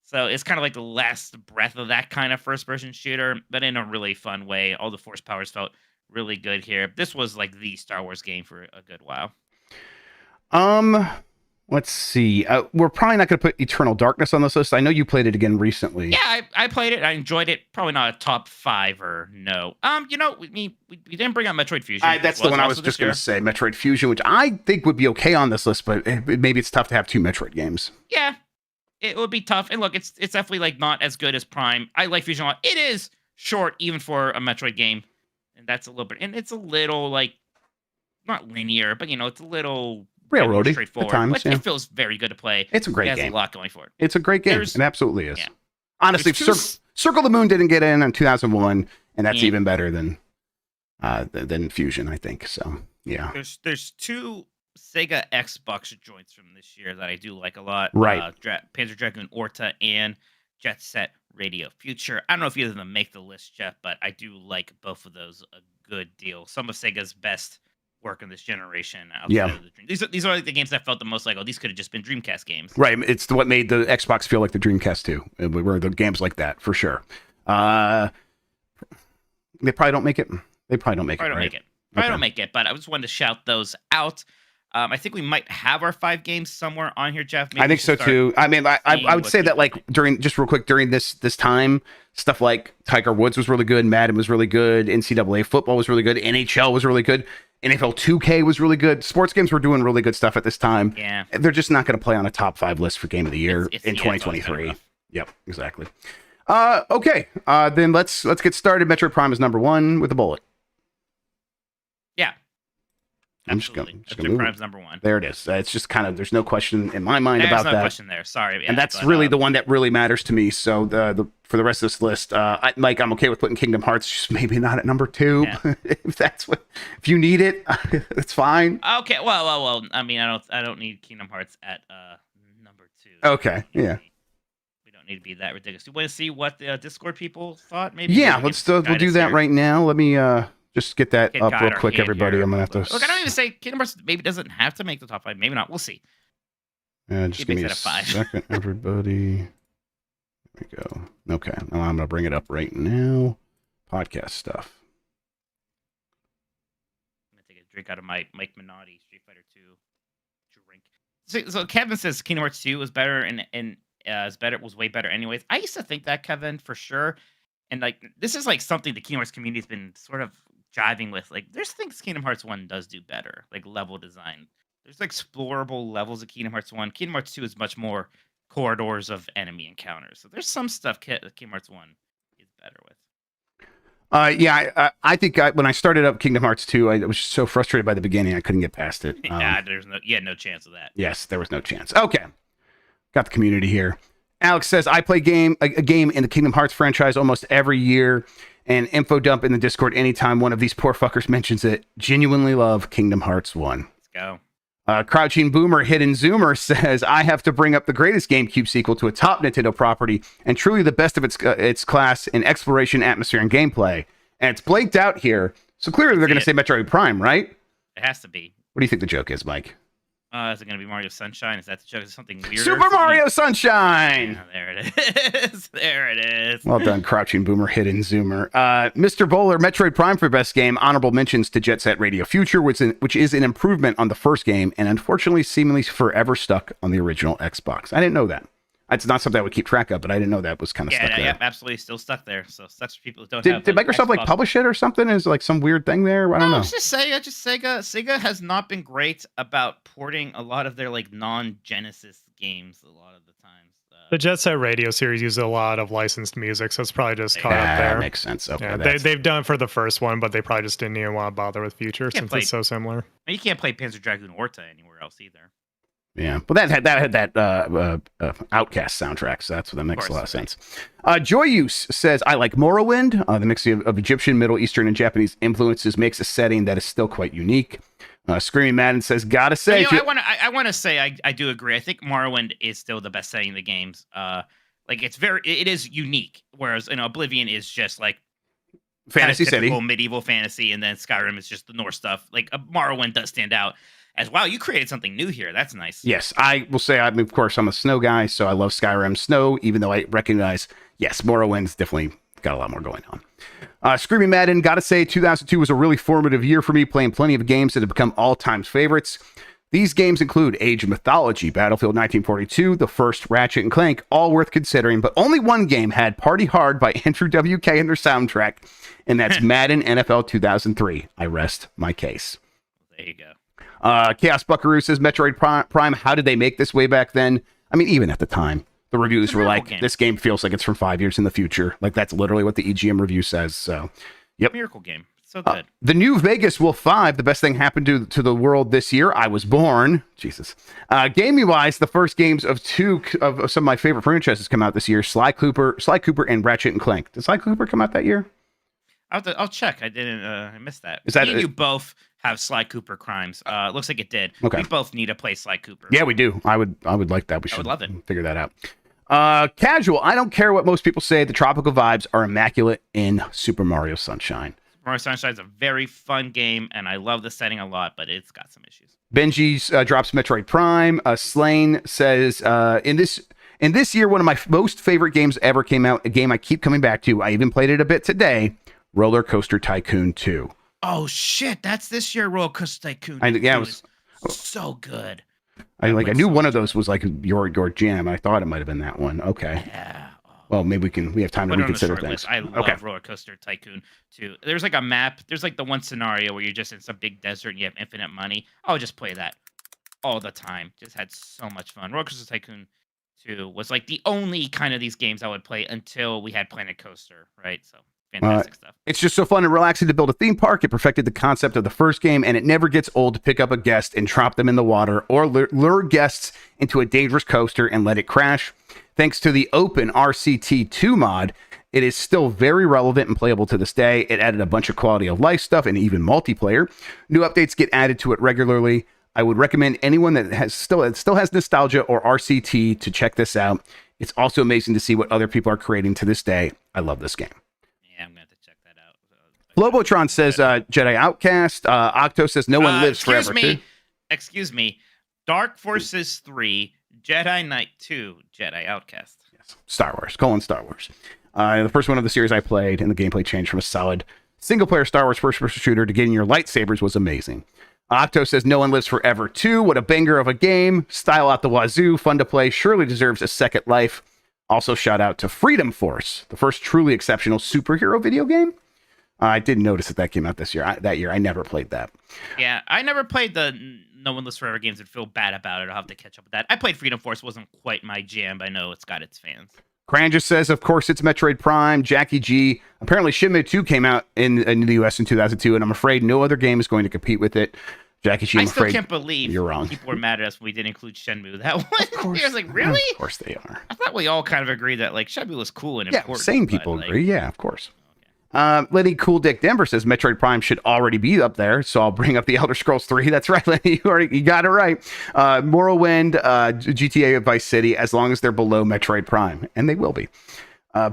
So it's kind of like the last breath of that kind of first-person shooter, but in a really fun way. All the force powers felt really good here. This was like the Star Wars game for a good while. Let's see. We're probably not going to put Eternal Darkness on this list. I know you played it again recently. Yeah, I played it. I enjoyed it. Probably not a top 5 or no. We didn't bring up Metroid Fusion. That's the one I was just going to say, Metroid Fusion, which I think would be okay on this list, but maybe it's tough to have 2 Metroid games. Yeah, it would be tough. And look, it's definitely like not as good as Prime. I like Fusion a lot. It is short even for a Metroid game, and that's a little bit. And it's a little like not linear, but it's a little railroady straightforward. At times, but it feels very good to play. It's a great game. It has a lot going for it. It's a great game. It absolutely is. Yeah. Honestly, Circle the Moon didn't get in 2001, and that's even better than Fusion, I think. So yeah. There's 2 Sega Xbox joints from this year that I do like a lot. Right. Panzer Dragoon Orta and Jet Set Radio Future. I don't know if either of them make the list, Jeff, but I do like both of those a good deal. Some of Sega's best work in this generation. Outside of the Dream. These are like the games that felt the most like, these could have just been Dreamcast games. Right. It's what made the Xbox feel like the Dreamcast too. Were the games like that for sure. They probably don't make it. Probably don't make it, but I just wanted to shout those out. I think we might have our 5 games somewhere on here, Jeff. Maybe I think so too. I mean, I would say that like during this time, stuff like Tiger Woods was really good, Madden was really good, NCAA football was really good, NHL was really good, NFL 2K was really good. Sports games were doing really good stuff at this time. Yeah, they're just not going to play on a top 5 list for Game of the Year in 2023. Yep, exactly. Okay, then let's get started. Metroid Prime is number 1 with a bullet. Yeah. I'm just going to move. Prime's number 1. There it is. It's just kind of, there's no question in my mind about that. There's no question there. Sorry. Yeah, and that's really the one that really matters to me. So for the rest of this list, Mike, I'm okay with putting Kingdom Hearts, just maybe not at number 2. Yeah. If you need it, it's fine. Okay. Well. I mean, I don't need Kingdom Hearts at number 2. Okay. Yeah. We don't need to be that ridiculous. You want to see what the Discord people thought? Maybe. Yeah. We'll do that right now. Let me just get that up real quick, everybody. I'm gonna have to look. I don't even say Kingdom Hearts maybe doesn't have to make the top 5. Maybe not. We'll see. Just give me a second, everybody. There we go. Okay, now I'm gonna bring it up right now. Podcast stuff. I'm gonna take a drink out of my Mike Minotti Street Fighter 2 drink. So Kevin says Kingdom Hearts 2 was better and was way better anyways. I used to think that, Kevin, for sure. And like this is like something the Kingdom Hearts community has been sort of jiving with. Like there's things Kingdom Hearts 1 does do better, like level design. There's explorable levels of Kingdom Hearts 1. Kingdom Hearts 2 is much more corridors of enemy encounters. So there's some stuff Kingdom Hearts 1 is better with. I think when I started up Kingdom Hearts 2, I was so frustrated by the beginning I couldn't get past it. You had no chance of that. Yes, there was no chance. Okay, got the community here. Alex says, I play a game in the Kingdom Hearts franchise almost every year, and info dump in the Discord anytime one of these poor fuckers mentions it. Genuinely love Kingdom Hearts 1. Let's go. Crouching Boomer Hidden Zoomer says, I have to bring up the greatest GameCube sequel to a top Nintendo property, and truly the best of its class in exploration, atmosphere, and gameplay. And it's blanked out here, so clearly they're going to say Metroid Prime, right? It has to be. What do you think the joke is, Mike? Is it going to be Mario Sunshine? Is that the joke? Is it something weird? Super Mario Sunshine! Yeah, there it is. There it is. Well done, Crouching Boomer, Hidden Zoomer. Mr. Bowler, Metroid Prime for best game. Honorable mentions to Jet Set Radio Future, which is an improvement on the first game, and unfortunately seemingly forever stuck on the original Xbox. I didn't know that. It's not something I would keep track of, but I didn't know that was kind of stuck there. Yeah, absolutely still stuck there. So sucks for people who don't have. Did Microsoft like publish it or something? Is like some weird thing there? I don't know. It's just Sega. Sega has not been great about porting a lot of their like non-Genesis games a lot of the times. The Jet Set Radio series uses a lot of licensed music, so it's probably just caught up there. That makes sense. Okay, yeah, they've done it for the first one, but they probably just didn't even want to bother with Future since it's so similar. You can't play Panzer Dragoon Orta anywhere else either. Yeah, but that had Outcast soundtrack, so that makes a lot of sense. Joyuse says, I like Morrowind. The mix of Egyptian, Middle Eastern, and Japanese influences makes a setting that is still quite unique. Screaming Madden says, gotta say... I want to say I do agree. I think Morrowind is still the best setting in the games. It is unique, whereas Oblivion is just like Fantasy City, medieval fantasy, and then Skyrim is just the Norse stuff. Like Morrowind does stand out. As wow, you created something new here. That's nice. Yes, I will say, of course, I'm a snow guy, so I love Skyrim snow, even though I recognize, yes, Morrowind's definitely got a lot more going on. Screaming Madden, gotta say, 2002 was a really formative year for me, playing plenty of games that have become all-time favorites. These games include Age of Mythology, Battlefield 1942, the first Ratchet and Clank, all worth considering, but only one game had Party Hard by Andrew WK in their soundtrack, and that's Madden NFL 2003. I rest my case. There you go. Chaos Buckaroo says Metroid Prime, how did they make this way back then? I mean, even at the time, the reviews were like, this game feels like it's from 5 years in the future. Like, that's literally what the EGM review says. So, yep. Miracle game. So good. The new Vegas Wolf 5, the best thing happened to the world this year. I was born. Jesus. Gaming-wise, the first games of two of some of my favorite franchises come out this year. Sly Cooper, and Ratchet and Clank. Did Sly Cooper come out that year? I'll check. I didn't. I missed that. Is that Me and you both have Sly Cooper crimes? Looks like it did. Okay. We both need to play Sly Cooper. Yeah, we do. I would like that. I would love it. Figure that out. Casual. I don't care what most people say. The tropical vibes are immaculate in Super Mario Sunshine. Mario Sunshine is a very fun game, and I love the setting a lot, but it's got some issues. Benji drops Metroid Prime. Slane says, in this year, one of my most favorite games ever came out, a game I keep coming back to. I even played it a bit today, Roller Coaster Tycoon 2. Oh, shit. That's this year, Roller Coaster Tycoon. Yeah, it was so good. I knew one of those was like your jam. I thought it might have been that one. Okay. Yeah. Well, maybe we have time to reconsider things. List. I love Roller Coaster Tycoon too. There's like a map. There's like the one scenario where you're just in some big desert and you have infinite money. I'll just play that all the time. Just had so much fun. Roller Coaster Tycoon 2 was like the only kind of these games I would play until we had Planet Coaster, right? So fantastic stuff. It's just so fun and relaxing to build a theme park. It perfected the concept of the first game, and it never gets old to pick up a guest and drop them in the water or lure guests into a dangerous coaster and let it crash. Thanks to the open RCT2 mod, it is still very relevant and playable to this day. It added a bunch of quality of life stuff and even multiplayer. New updates get added to it regularly. I would recommend anyone that still has nostalgia or RCT to check this out. It's also amazing to see what other people are creating to this day. I love this game. Yeah, I'm going to have to check that out. Lobotron says Jedi Outcast. Octo says no one lives forever. Excuse me. Dark Forces 3, Jedi Knight 2, Jedi Outcast. Yes. Star Wars. Star Wars. The first one of the series I played, and the gameplay changed from a solid single-player Star Wars first-person shooter to getting your lightsabers was amazing. Octo says No One Lives Forever 2. What a banger of a game. Style out the wazoo. Fun to play. Surely deserves a second life. Also, shout out to Freedom Force, the first truly exceptional superhero video game. I did notice that came out this year. That year, I never played that. Yeah, I never played the No One Lives Forever games and feel bad about it. I'll have to catch up with that. I played Freedom Force. Wasn't quite my jam, but I know it's got its fans. Cranja says, of course, it's Metroid Prime. Jackie G. Apparently, Shenmue 2 came out in the US in 2002, and I'm afraid no other game is going to compete with it. Jackie G, I'm afraid can't believe you're wrong. People were mad at us when we didn't include Shenmue. That one. I was like, really? Of course they are. I thought we all kind of agreed that like Shenmue was cool and important. Sane people agree. Yeah, of course. Lenny Cool Dick Denver says Metroid Prime should already be up there, so I'll bring up the Elder Scrolls 3. That's right, Lenny. You got it right. Morrowind, GTA Vice City, as long as they're below Metroid Prime, and they will be.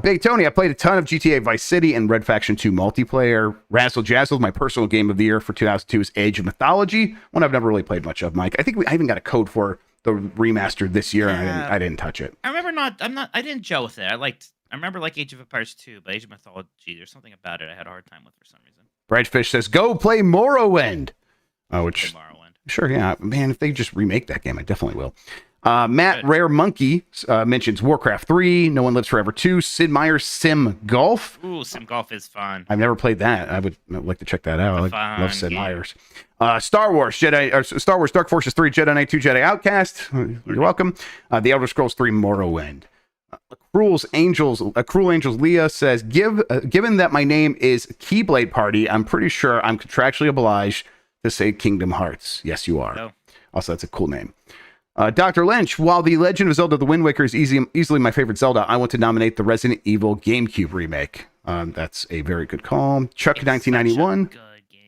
Big Tony, I played a ton of GTA Vice City and Red Faction 2 multiplayer. Razzle Jazzle, my personal game of the year for 2002 is Age of Mythology, one I've never really played much of, Mike. I think I even got a code for the remaster this year, and I didn't touch it. I didn't gel with it. I remember like Age of Empires 2, but Age of Mythology, there's something about it I had a hard time with for some reason. Brightfish says, go play Morrowind. Morrowind. Sure, yeah. Man, if they just remake that game, I definitely will. Matt Rare Monkey mentions Warcraft 3, No One Lives Forever 2, Sid Meier's Sim Golf. Ooh, Sim Golf is fun. I've never played that. I would like to check that out. I love Sid Meier's. Star Wars Dark Forces 3, Jedi Knight 2, Jedi Outcast. You're welcome. The Elder Scrolls 3, Morrowind. Cruel Angels Leah says, given that my name is Keyblade Party, I'm pretty sure I'm contractually obliged to say Kingdom Hearts. Yes, you are. Oh. Also, that's a cool name. Dr. Lynch, while The Legend of Zelda The Wind Waker is easily my favorite Zelda, I want to nominate the Resident Evil GameCube remake. That's a very good call. Chuck 1991.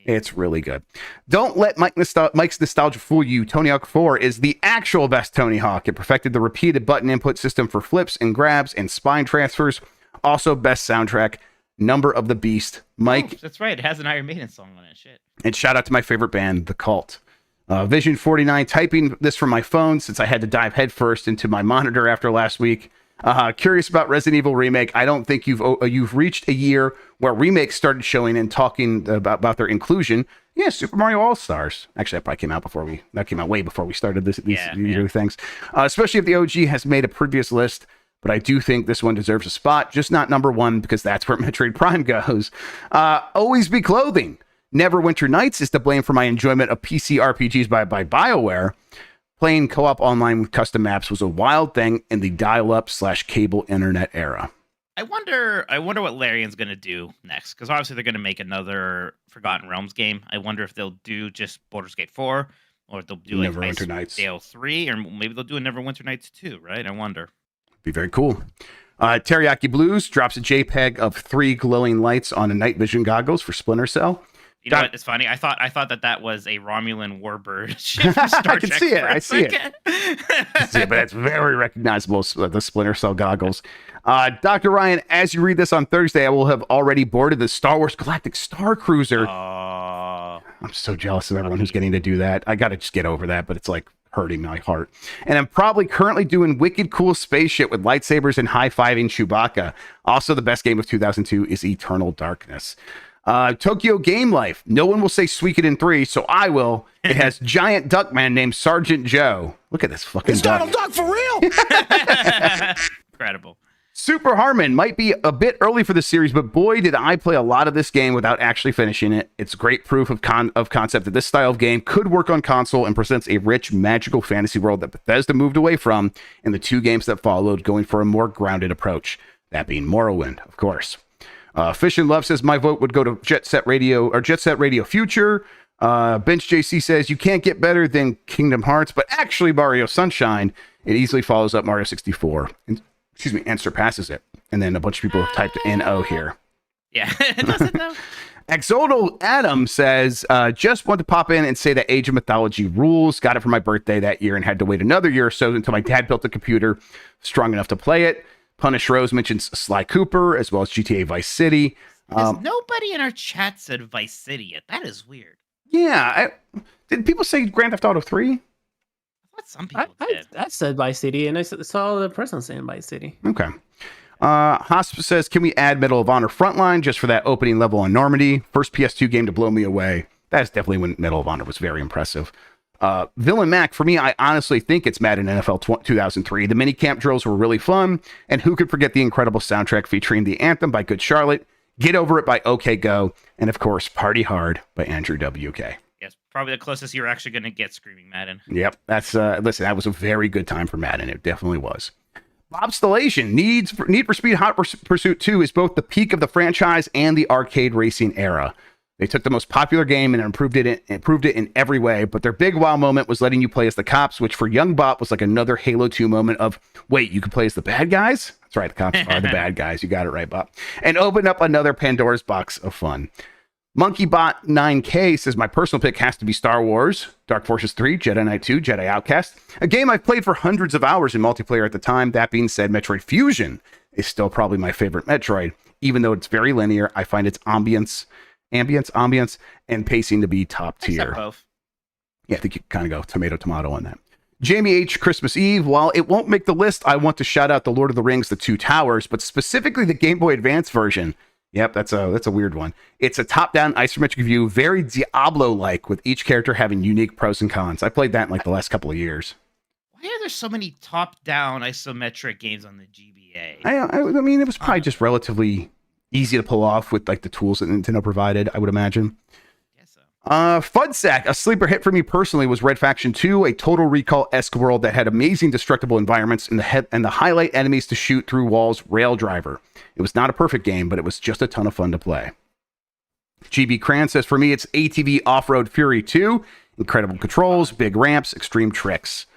It's really good. Don't let Mike's nostalgia fool you. Tony Hawk 4 is the actual best Tony Hawk. It perfected the repeated button input system for flips and grabs and spine transfers. Also, best soundtrack, Number of the Beast. Mike. Oh, that's right. It has an Iron Maiden song on it. Shit. And shout out to my favorite band, The Cult. Vision 49, typing this from my phone since I had to dive headfirst into my monitor after last week. Curious about Resident Evil Remake. I don't think you've reached a year where remakes started showing and talking about their inclusion. Yeah, Super Mario All-Stars. Actually, that probably came out way before we started these things. Especially if the OG has made a previous list. But I do think this one deserves a spot, just not number one, because that's where Metroid Prime goes. Always Be Clothing. Neverwinter Nights is to blame for my enjoyment of PC RPGs by BioWare. Playing co-op online with custom maps was a wild thing in the dial-up/cable internet era. I wonder what Larian's going to do next, because obviously they're going to make another Forgotten Realms game. I wonder if they'll do just Baldur's Gate 4, or if they'll do like Neverwinter Nights Dale 3, or maybe they'll do a Neverwinter Nights 2, right? I wonder. Be very cool. Teriyaki Blues drops a JPEG of 3 glowing lights on a night vision goggles for Splinter Cell. You know what? It's funny. I thought that was a Romulan warbird ship from Star I can Trek see it. for a I see it. second. But it's very recognizable, the Splinter Cell goggles. Dr. Ryan, as you read this on Thursday, I will have already boarded the Star Wars Galactic Star Cruiser. I'm so jealous of everyone who's getting to do that. I got to just get over that, but it's like hurting my heart. And I'm probably currently doing wicked cool space shit with lightsabers and high-fiving Chewbacca. Also, the best game of 2002 is Eternal Darkness. Tokyo Game Life. No one will say Suikoden 3, so I will. It has giant duckman named Sergeant Joe. Look at this fucking duck. Donald Duck for real? Incredible. Super Harmon might be a bit early for the series, but boy, did I play a lot of this game without actually finishing it. It's great proof of concept that this style of game could work on console and presents a rich, magical fantasy world that Bethesda moved away from in the 2 games that followed, going for a more grounded approach. That being Morrowind, of course. Fish and Love says my vote would go to Jet Set Radio Future. Bench JC says you can't get better than Kingdom Hearts, but actually Mario Sunshine. It easily follows up Mario 64 and surpasses it. And then a bunch of people have typed NO here. Yeah, it doesn't know. Exodal Adam says, just want to pop in and say that Age of Mythology rules. Got it for my birthday that year and had to wait another year or so until my dad built a computer strong enough to play it. Punish Rose mentions Sly Cooper as well as GTA Vice City. Nobody in our chat said Vice City yet. That is weird. Yeah. Did people say Grand Theft Auto 3? What some people did. I said Vice City, and I saw the person saying Vice City. Okay. Hospice says, can we add Medal of Honor Frontline just for that opening level on Normandy? First PS2 game to blow me away. That's definitely when Medal of Honor was very impressive. Villain Mac, for me, I honestly think it's Madden NFL 2003. The minicamp drills were really fun, and who could forget the incredible soundtrack featuring the Anthem by Good Charlotte, Get Over It by OK Go, and of course, Party Hard by Andrew WK. Yes, probably the closest you're actually going to get Screaming Madden. Yep, that's listen, that was a very good time for Madden. It definitely was. Bobstellation, Need for Speed Hot Pursuit 2 is both the peak of the franchise and the arcade racing era. They took the most popular game and improved it in every way, but their big wow moment was letting you play as the cops, which for young Bob was like another Halo 2 moment of, wait, you can play as the bad guys? That's right, the cops are the bad guys. You got it right, Bob. And opened up another Pandora's box of fun. MonkeyBot 9K says my personal pick has to be Star Wars, Dark Forces 3, Jedi Knight 2, Jedi Outcast, a game I've played for hundreds of hours in multiplayer at the time. That being said, Metroid Fusion is still probably my favorite Metroid. Even though it's very linear, I find its ambience, and pacing to be top tier. Both. Yeah, I think you kind of go tomato on that. Jamie H. Christmas Eve. While it won't make the list, I want to shout out The Lord of the Rings, The Two Towers, but specifically the Game Boy Advance version. Yep, that's a weird one. It's a top-down isometric view, very Diablo-like, with each character having unique pros and cons. I played that in like the last couple of years. Why are there so many top-down isometric games on the GBA? I mean, it was probably just relatively easy to pull off with like the tools that Nintendo provided, I would imagine. Guess so. Fudsack, a sleeper hit for me personally was Red Faction 2, a Total Recall-esque world that had amazing destructible environments and the highlight enemies to shoot through walls rail driver. It was not a perfect game, but it was just a ton of fun to play. GB Cran says, for me, it's ATV Off-Road Fury 2. Incredible controls, big ramps, extreme tricks.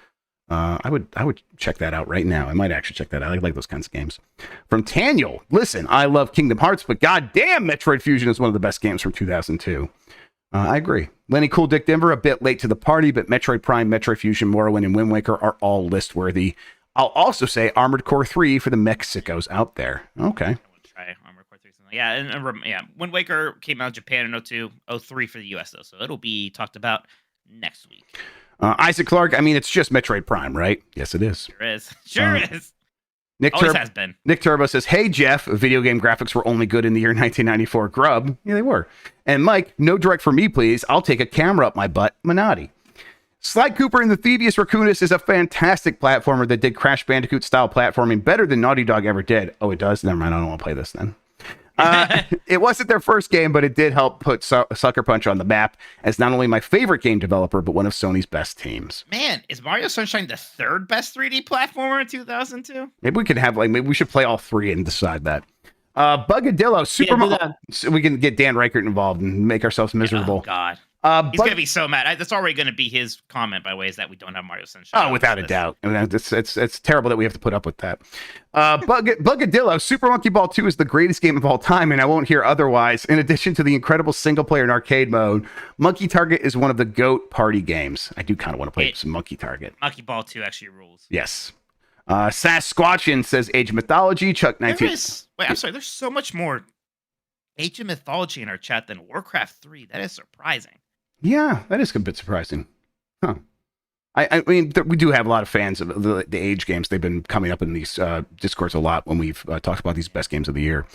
I would check that out right now. I might actually check that out. I like those kinds of games. From Taniel, listen, I love Kingdom Hearts, but goddamn, Metroid Fusion is one of the best games from 2002. I agree. Lenny Cool Dick Denver, a bit late to the party, but Metroid Prime, Metroid Fusion, Morrowind, and Wind Waker are all list-worthy. I'll also say Armored Core 3 for the Mexicos out there. Okay. I want to try Armored Core 3. Yeah, and Wind Waker came out in Japan in 2002, 03 for the US, though, so it'll be talked about next week. Isaac Clark, I mean, it's just Metroid Prime, right? Yes, it is. Sure is. Sure is. Always has been. Nick Turbo says, "Hey Jeff, video game graphics were only good in the year 1994." Grubb, yeah, they were. And Mike, no direct for me, please. I'll take a camera up my butt. Minotti. Sly Cooper and the Thievius Raccoonus is a fantastic platformer that did Crash Bandicoot style platforming better than Naughty Dog ever did. Oh, it does? Never mind. I don't want to play this then. It wasn't their first game, but it did help put Sucker Punch on the map as not only my favorite game developer, but one of Sony's best teams. Man, is Mario Sunshine the third best 3D platformer in 2002? Maybe we could have maybe we should play all three and decide that. Bugadillo, so we can get Dan Reichert involved and make ourselves miserable. Oh God. He's gonna be so mad. That's already gonna be his comment, by the way, is that we don't have Mario Sunshine. Oh, without a doubt. I mean, it's terrible that we have to put up with that. Bugadillo, Super Monkey Ball 2 is the greatest game of all time, and I won't hear otherwise. In addition to the incredible single player and arcade mode, Monkey Target is one of the GOAT party games. I do kind of want to play some Monkey Target. Monkey Ball 2 actually rules. Yes. Sasquatchin says Age of Mythology. Chuck 19. Wait, I'm sorry. There's so much more Age of Mythology in our chat than Warcraft 3. That is surprising. Yeah, that is a bit surprising. Huh. I mean, we do have a lot of fans of the age games. They've been coming up in these discourse a lot when we've talked about these best games of the year.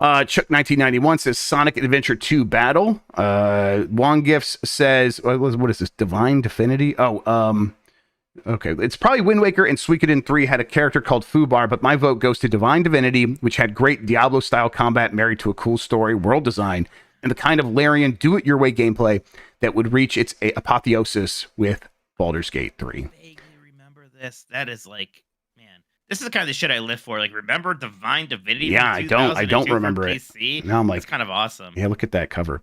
Chuck 1991 says Sonic Adventure 2 Battle. Wong Gifts says, what is this? Divine Divinity? Okay. It's probably Wind Waker and Suikoden 3 had a character called Fubar, but my vote goes to Divine Divinity, which had great Diablo-style combat married to a cool story, world design, and the kind of Larian do-it-your-way gameplay that would reach its apotheosis with Baldur's Gate 3. I vaguely remember this. That is like, man, this is the kind of the shit I live for. Like, remember Divine Divinity? Yeah, I don't remember it. PC? Now I'm like, it's kind of awesome. Yeah, look at that cover.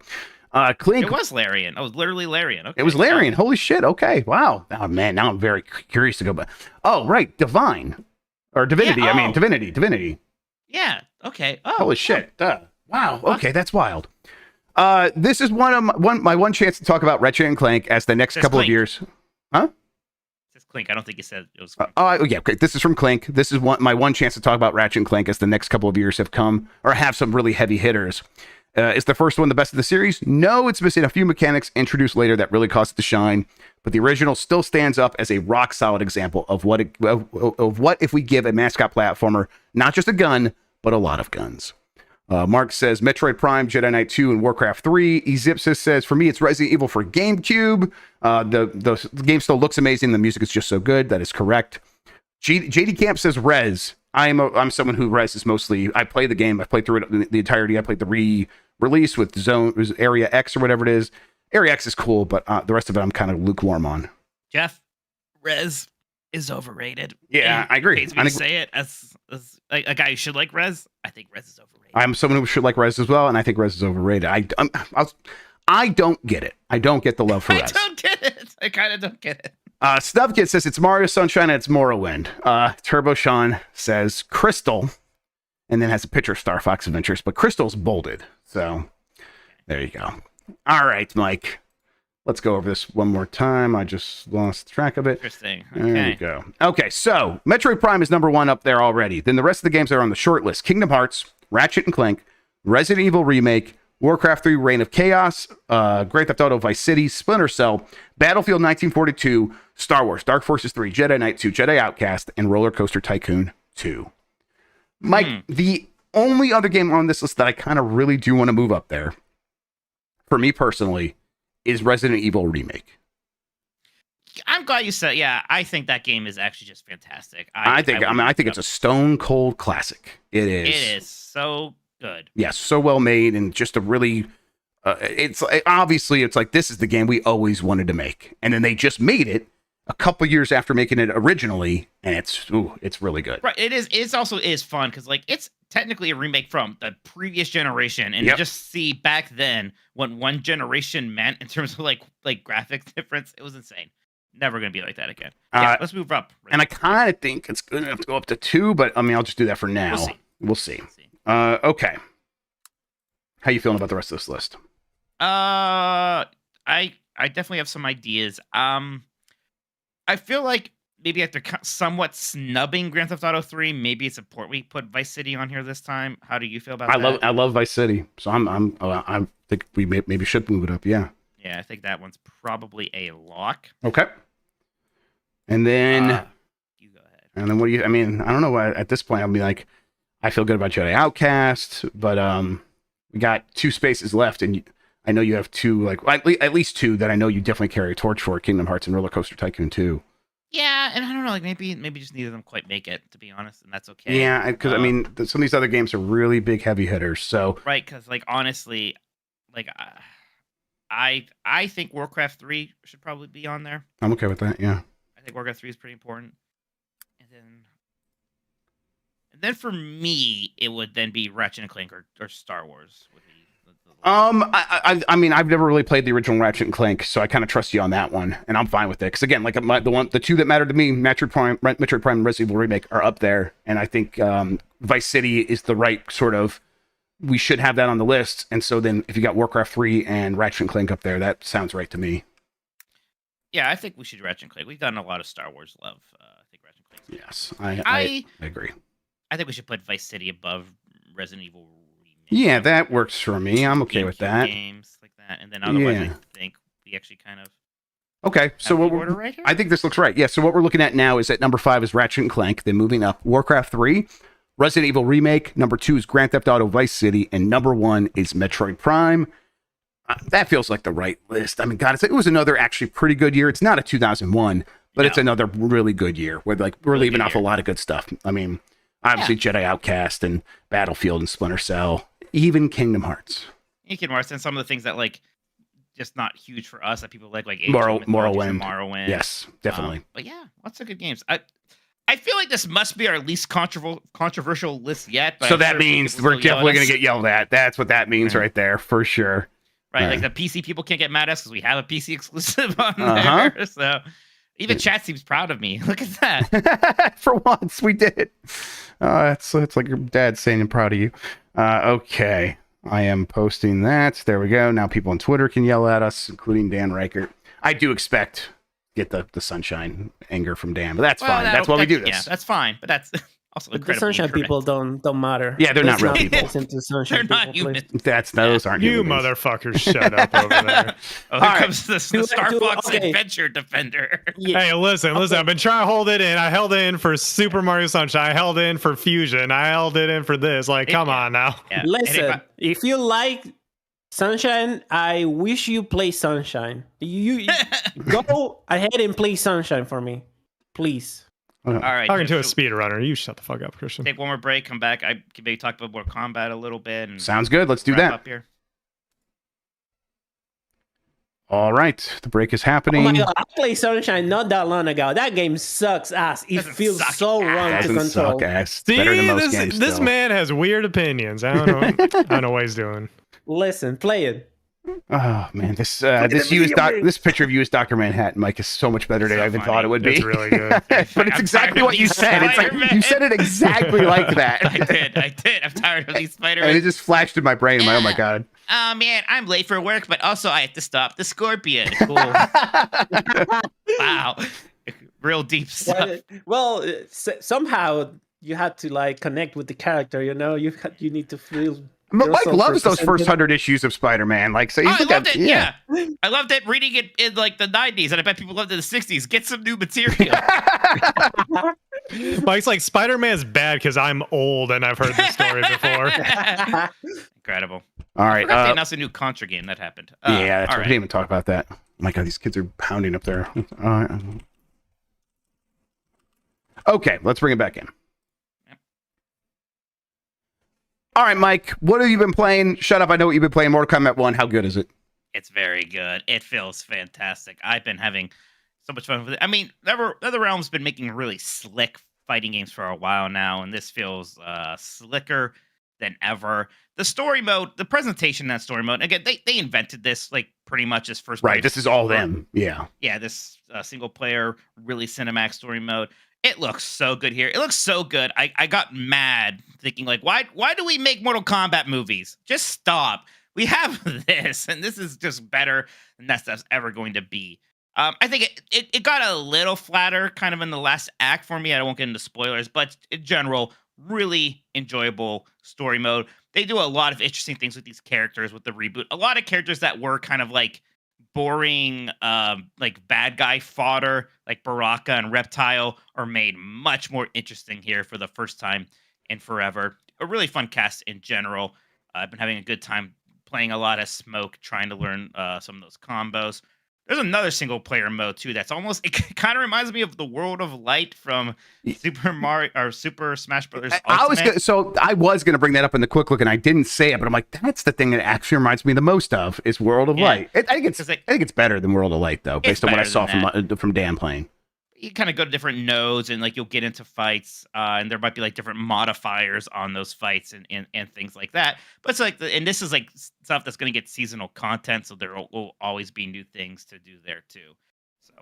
Clink. It was Larian. Oh, it was literally Larian. Okay. It was Larian. Holy shit. Okay. Wow. Oh man, now I'm very curious to go back. Oh, right. Divine. Or Divinity. Yeah, I mean, Divinity. Yeah. Okay. Oh. Holy shit. Wow. Okay, that's wild. This is my one chance to talk about Ratchet and Clank as the next couple of years. Huh? It's Clink. I don't think you said it was Clink. Yeah. Okay. This is from Clink. This is my one chance to talk about Ratchet and Clank as the next couple of years have come or have some really heavy hitters. Is the first one the best of the series? No, it's missing a few mechanics introduced later that really caused it to shine, but the original still stands up as a rock solid example of what if we give a mascot platformer not just a gun, but a lot of guns. Mark says Metroid Prime, Jedi Knight 2, and Warcraft 3. Ezipsis says, for me, it's Resident Evil for GameCube. The game still looks amazing. The music is just so good. That is correct. JD Camp says Rez. I'm someone who Rez is mostly. I play the game. I played through it the entirety. I played the re-release with Area X or whatever it is. Area X is cool, but the rest of it I'm kind of lukewarm on. Jeff, Rez is overrated. Yeah, I agree. I say it as a guy who should like Rez. I think Rez is overrated. I'm someone who should like Rez as well, and I think Rez is overrated. I don't get it. I don't get the love for Rez. I don't get it. I kind of don't get it. Snubkid says it's Mario Sunshine and it's Morrowind. Turbo Sean says Crystal, and then has a picture of Star Fox Adventures, but Crystal's bolded. So there you go. All right, Mike. Let's go over this one more time. I just lost track of it. Interesting. Okay. There you go. Okay, so Metroid Prime is number one up there already. Then the rest of the games that are on the short list: Kingdom Hearts, Ratchet and Clank, Resident Evil Remake, Warcraft 3 Reign of Chaos, Grand Theft Auto Vice City, Splinter Cell, Battlefield 1942, Star Wars, Dark Forces 3, Jedi Knight 2, Jedi Outcast, and Roller Coaster Tycoon 2. Mike, the only other game on this list that I kind of really do want to move up there, for me personally, is Resident Evil Remake. I'm glad you said. Yeah, I think that game is actually just fantastic. I think it's a stone cold classic. It is. It is so good. Yeah, so well made, and just a really. It's like this is the game we always wanted to make, and then they just made it a couple years after making it originally, and it's really good. Right. It is. It's also fun because it's technically a remake from the previous generation, and to just see back then what one generation meant in terms of like graphics difference, it was insane. Never going to be like that again. Yeah, let's move up. And I kind of think it's good enough to go up to 2, but I mean, I'll just do that for now. We'll see. Okay. How you feeling about the rest of this list? I definitely have some ideas. I feel like maybe after somewhat snubbing Grand Theft Auto 3, maybe it's important we put Vice City on here this time. How do you feel about that? I love Vice City, so I think we maybe should move it up. Yeah. Yeah, I think that one's probably a lock. Okay. And then you go ahead. And then what do you? I mean, I don't know. At this point, I'll be like, I feel good about Jedi Outcast, but we got 2 spaces left, and I know you have 2, like at least 2 that I know you definitely carry a torch for: Kingdom Hearts and Roller Coaster Tycoon 2. Yeah, and I don't know, like maybe just neither of them quite make it, to be honest, and that's okay. Yeah, because I mean, some of these other games are really big heavy hitters. So right, because like honestly, like I think Warcraft 3 should probably be on there. I'm okay with that. Yeah. I think Warcraft 3 is pretty important, and then for me, it would then be Ratchet and Clank or Star Wars would be. I mean, I've never really played the original Ratchet and Clank, so I kind of trust you on that one, and I'm fine with it. Because again, like the 2 that matter to me, Metroid Prime, and Resident Evil Remake are up there, and I think Vice City is the right sort of. We should have that on the list, and so then if you got Warcraft 3 and Ratchet and Clank up there, that sounds right to me. Yeah, I think we should Ratchet and Clank. We've done a lot of Star Wars love. I think Ratchet and Clank. Yes, I agree. I think we should put Vice City above Resident Evil. Yeah, that works for me. I'm okay with that. Games like that, and then otherwise, I think we actually kind of. Okay, so what order right here? I think this looks right. Yeah, so what we're looking at now is at number 5 is Ratchet and Clank. Then moving up, Warcraft 3, Resident Evil Remake. Number 2 is Grand Theft Auto Vice City, and number 1 is Metroid Prime. That feels like the right list. I mean, God, it was another actually pretty good year. It's not a 2001, but it's another really good year where like we're leaving off a lot of good stuff. I mean, obviously Jedi Outcast and Battlefield and Splinter Cell. Even Kingdom Hearts. Kingdom Hearts and some of the things that like just not huge for us that people like Morrowind. Yes, definitely. But yeah, lots of good games. I feel like this must be our least controversial list yet. But so that means we're definitely going to get yelled at. That's what that means right there, for sure. Right, like the PC people can't get mad at us because we have a PC exclusive on there. So even chat seems proud of me. Look at that. For once, we did. It's like your dad saying I'm proud of you. Okay, I am posting that. There we go. Now people on Twitter can yell at us, including Dan Reichert. I do expect get the sunshine anger from Dan, but that's fine. That's why we do this. Yeah, that's fine. But that's also the sunshine people don't matter. Yeah, they're not real people. They're not human. Those aren't you human motherfuckers. Shut up over there. Oh, here comes the Star Fox Adventure Defender. Yeah. Hey, listen. I've been trying to hold it in. I held it in for Super Mario Sunshine. I held it in for Fusion. I held it in for this. Like, come on now. Yeah. Listen, if you like Sunshine, I wish you play Sunshine. You go ahead and play Sunshine for me, please. All right. Talking to a speedrunner. You shut the fuck up, Christian. Take one more break. Come back. I can maybe talk about more combat a little bit. And sounds good. Let's do that. Up here. All right, the break is happening. Oh my God, I played Sunshine not that long ago. That game sucks ass. It feels so wrong to control. Suck ass. Better than most games this still. man has weird opinions. I don't know. I don't know what he's doing. Listen, play it. Oh man, this picture of you as Dr. Manhattan, Mike, is so much better than I even thought it would be. It's really good. But it's exactly what you said. It's like you said it exactly like that. I did. I'm tired of these Spider-Man. And it just flashed in my brain. I'm like, oh my God. Oh man, I'm late for work, but also I have to stop the Scorpion. Cool. Wow. Real deep stuff. Well, somehow you had to like connect with the character, you know? You need to feel. Mike loves those first 100 issues of Spider-Man. Like, so I loved it. Yeah, I loved it reading it in like the 90s, and I bet people loved it in the 60s. Get some new material. Mike's like, Spider-Man's bad because I'm old and I've heard this story before. Incredible. All right. They announced a new Contra game that happened. Yeah, that's right. We didn't even talk about that. Oh my God, these kids are pounding up there. Okay, let's bring it back in. All right, Mike, what have you been playing? Shut up, I know what you've been playing. Mortal Kombat 1, how good is it? It's very good. It feels fantastic. I've been having so much fun with it. I mean, NetherRealm's been making really slick fighting games for a while now, and this feels slicker than ever. The story mode, the presentation in that story mode, again, they invented this, like, pretty much as first. Right, this is all them, yeah. Yeah, this single-player, really cinematic story mode. It looks so good here. It looks so good. I got mad thinking, like, why do we make Mortal Kombat movies? Just stop. We have this, and this is just better than that stuff's ever going to be. I think it got a little flatter kind of in the last act for me. I won't get into spoilers, but in general, really enjoyable story mode. They do a lot of interesting things with these characters with the reboot. A lot of characters that were kind of like boring like bad guy fodder like Baraka and Reptile are made much more interesting here for the first time in forever. A really fun cast in general. I've been having a good time playing a lot of Smoke, trying to learn some of those combos. There's another single player mode too that's almost, it kind of reminds me of the World of Light from Super Mario or Super Smash Brothers Ultimate. I was gonna bring that up in the quick look, and I didn't say it, but I'm like, that's the thing that actually reminds me the most of is World of Light. I think it's better than World of Light though, based on what I saw from Dan playing. You kind of go to different nodes and like you'll get into fights and there might be like different modifiers on those fights and things like that. But it's like, and this is like stuff that's going to get seasonal content. So there will always be new things to do there too. So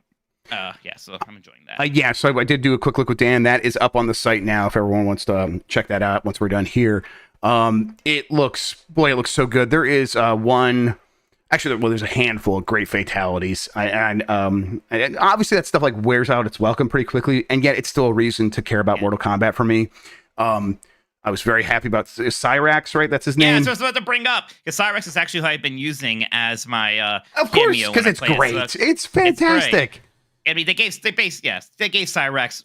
so I'm enjoying that. So I did do a quick look with Dan. That is up on the site now if everyone wants to check that out once we're done here. It looks so good. There is there's a handful of great fatalities, and obviously that stuff like wears out its welcome pretty quickly, and yet it's still a reason to care about Mortal Kombat for me. I was very happy about Cyrax, right? That's his name. Yeah, that's what I was about to bring up, because Cyrax is actually who I've been using as my of course, because it's great. So it's fantastic. I mean, they gave Cyrax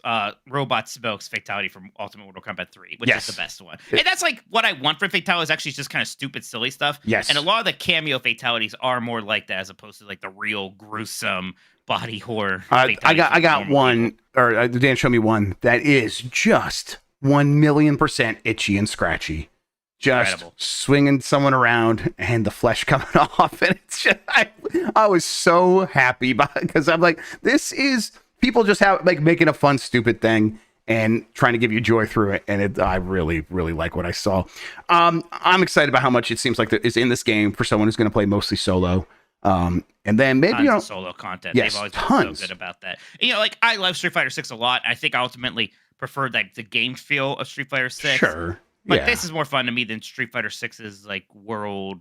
Robot Smoke's fatality from Ultimate Mortal Kombat 3, which is the best one. And that's like what I want for fatalities, actually just kind of stupid, silly stuff. Yes. And a lot of the cameo fatalities are more like that as opposed to like the real gruesome body horror. I got one, or Dan showed me one that is just 1,000,000% itchy and scratchy. Just incredible. Swinging someone around and the flesh coming off, and it's just I was so happy because I'm like, this is people just have like making a fun stupid thing and trying to give you joy through it, and I really like what I saw. I'm excited about how much it seems like there is in this game for someone who's going to play mostly solo. And then maybe tons of solo content. Yes, they've always been so good about that. And, like I love Street Fighter 6 a lot. I think I ultimately preferred like the game feel of Street Fighter 6. Sure. But this is more fun to me than Street Fighter 6's like world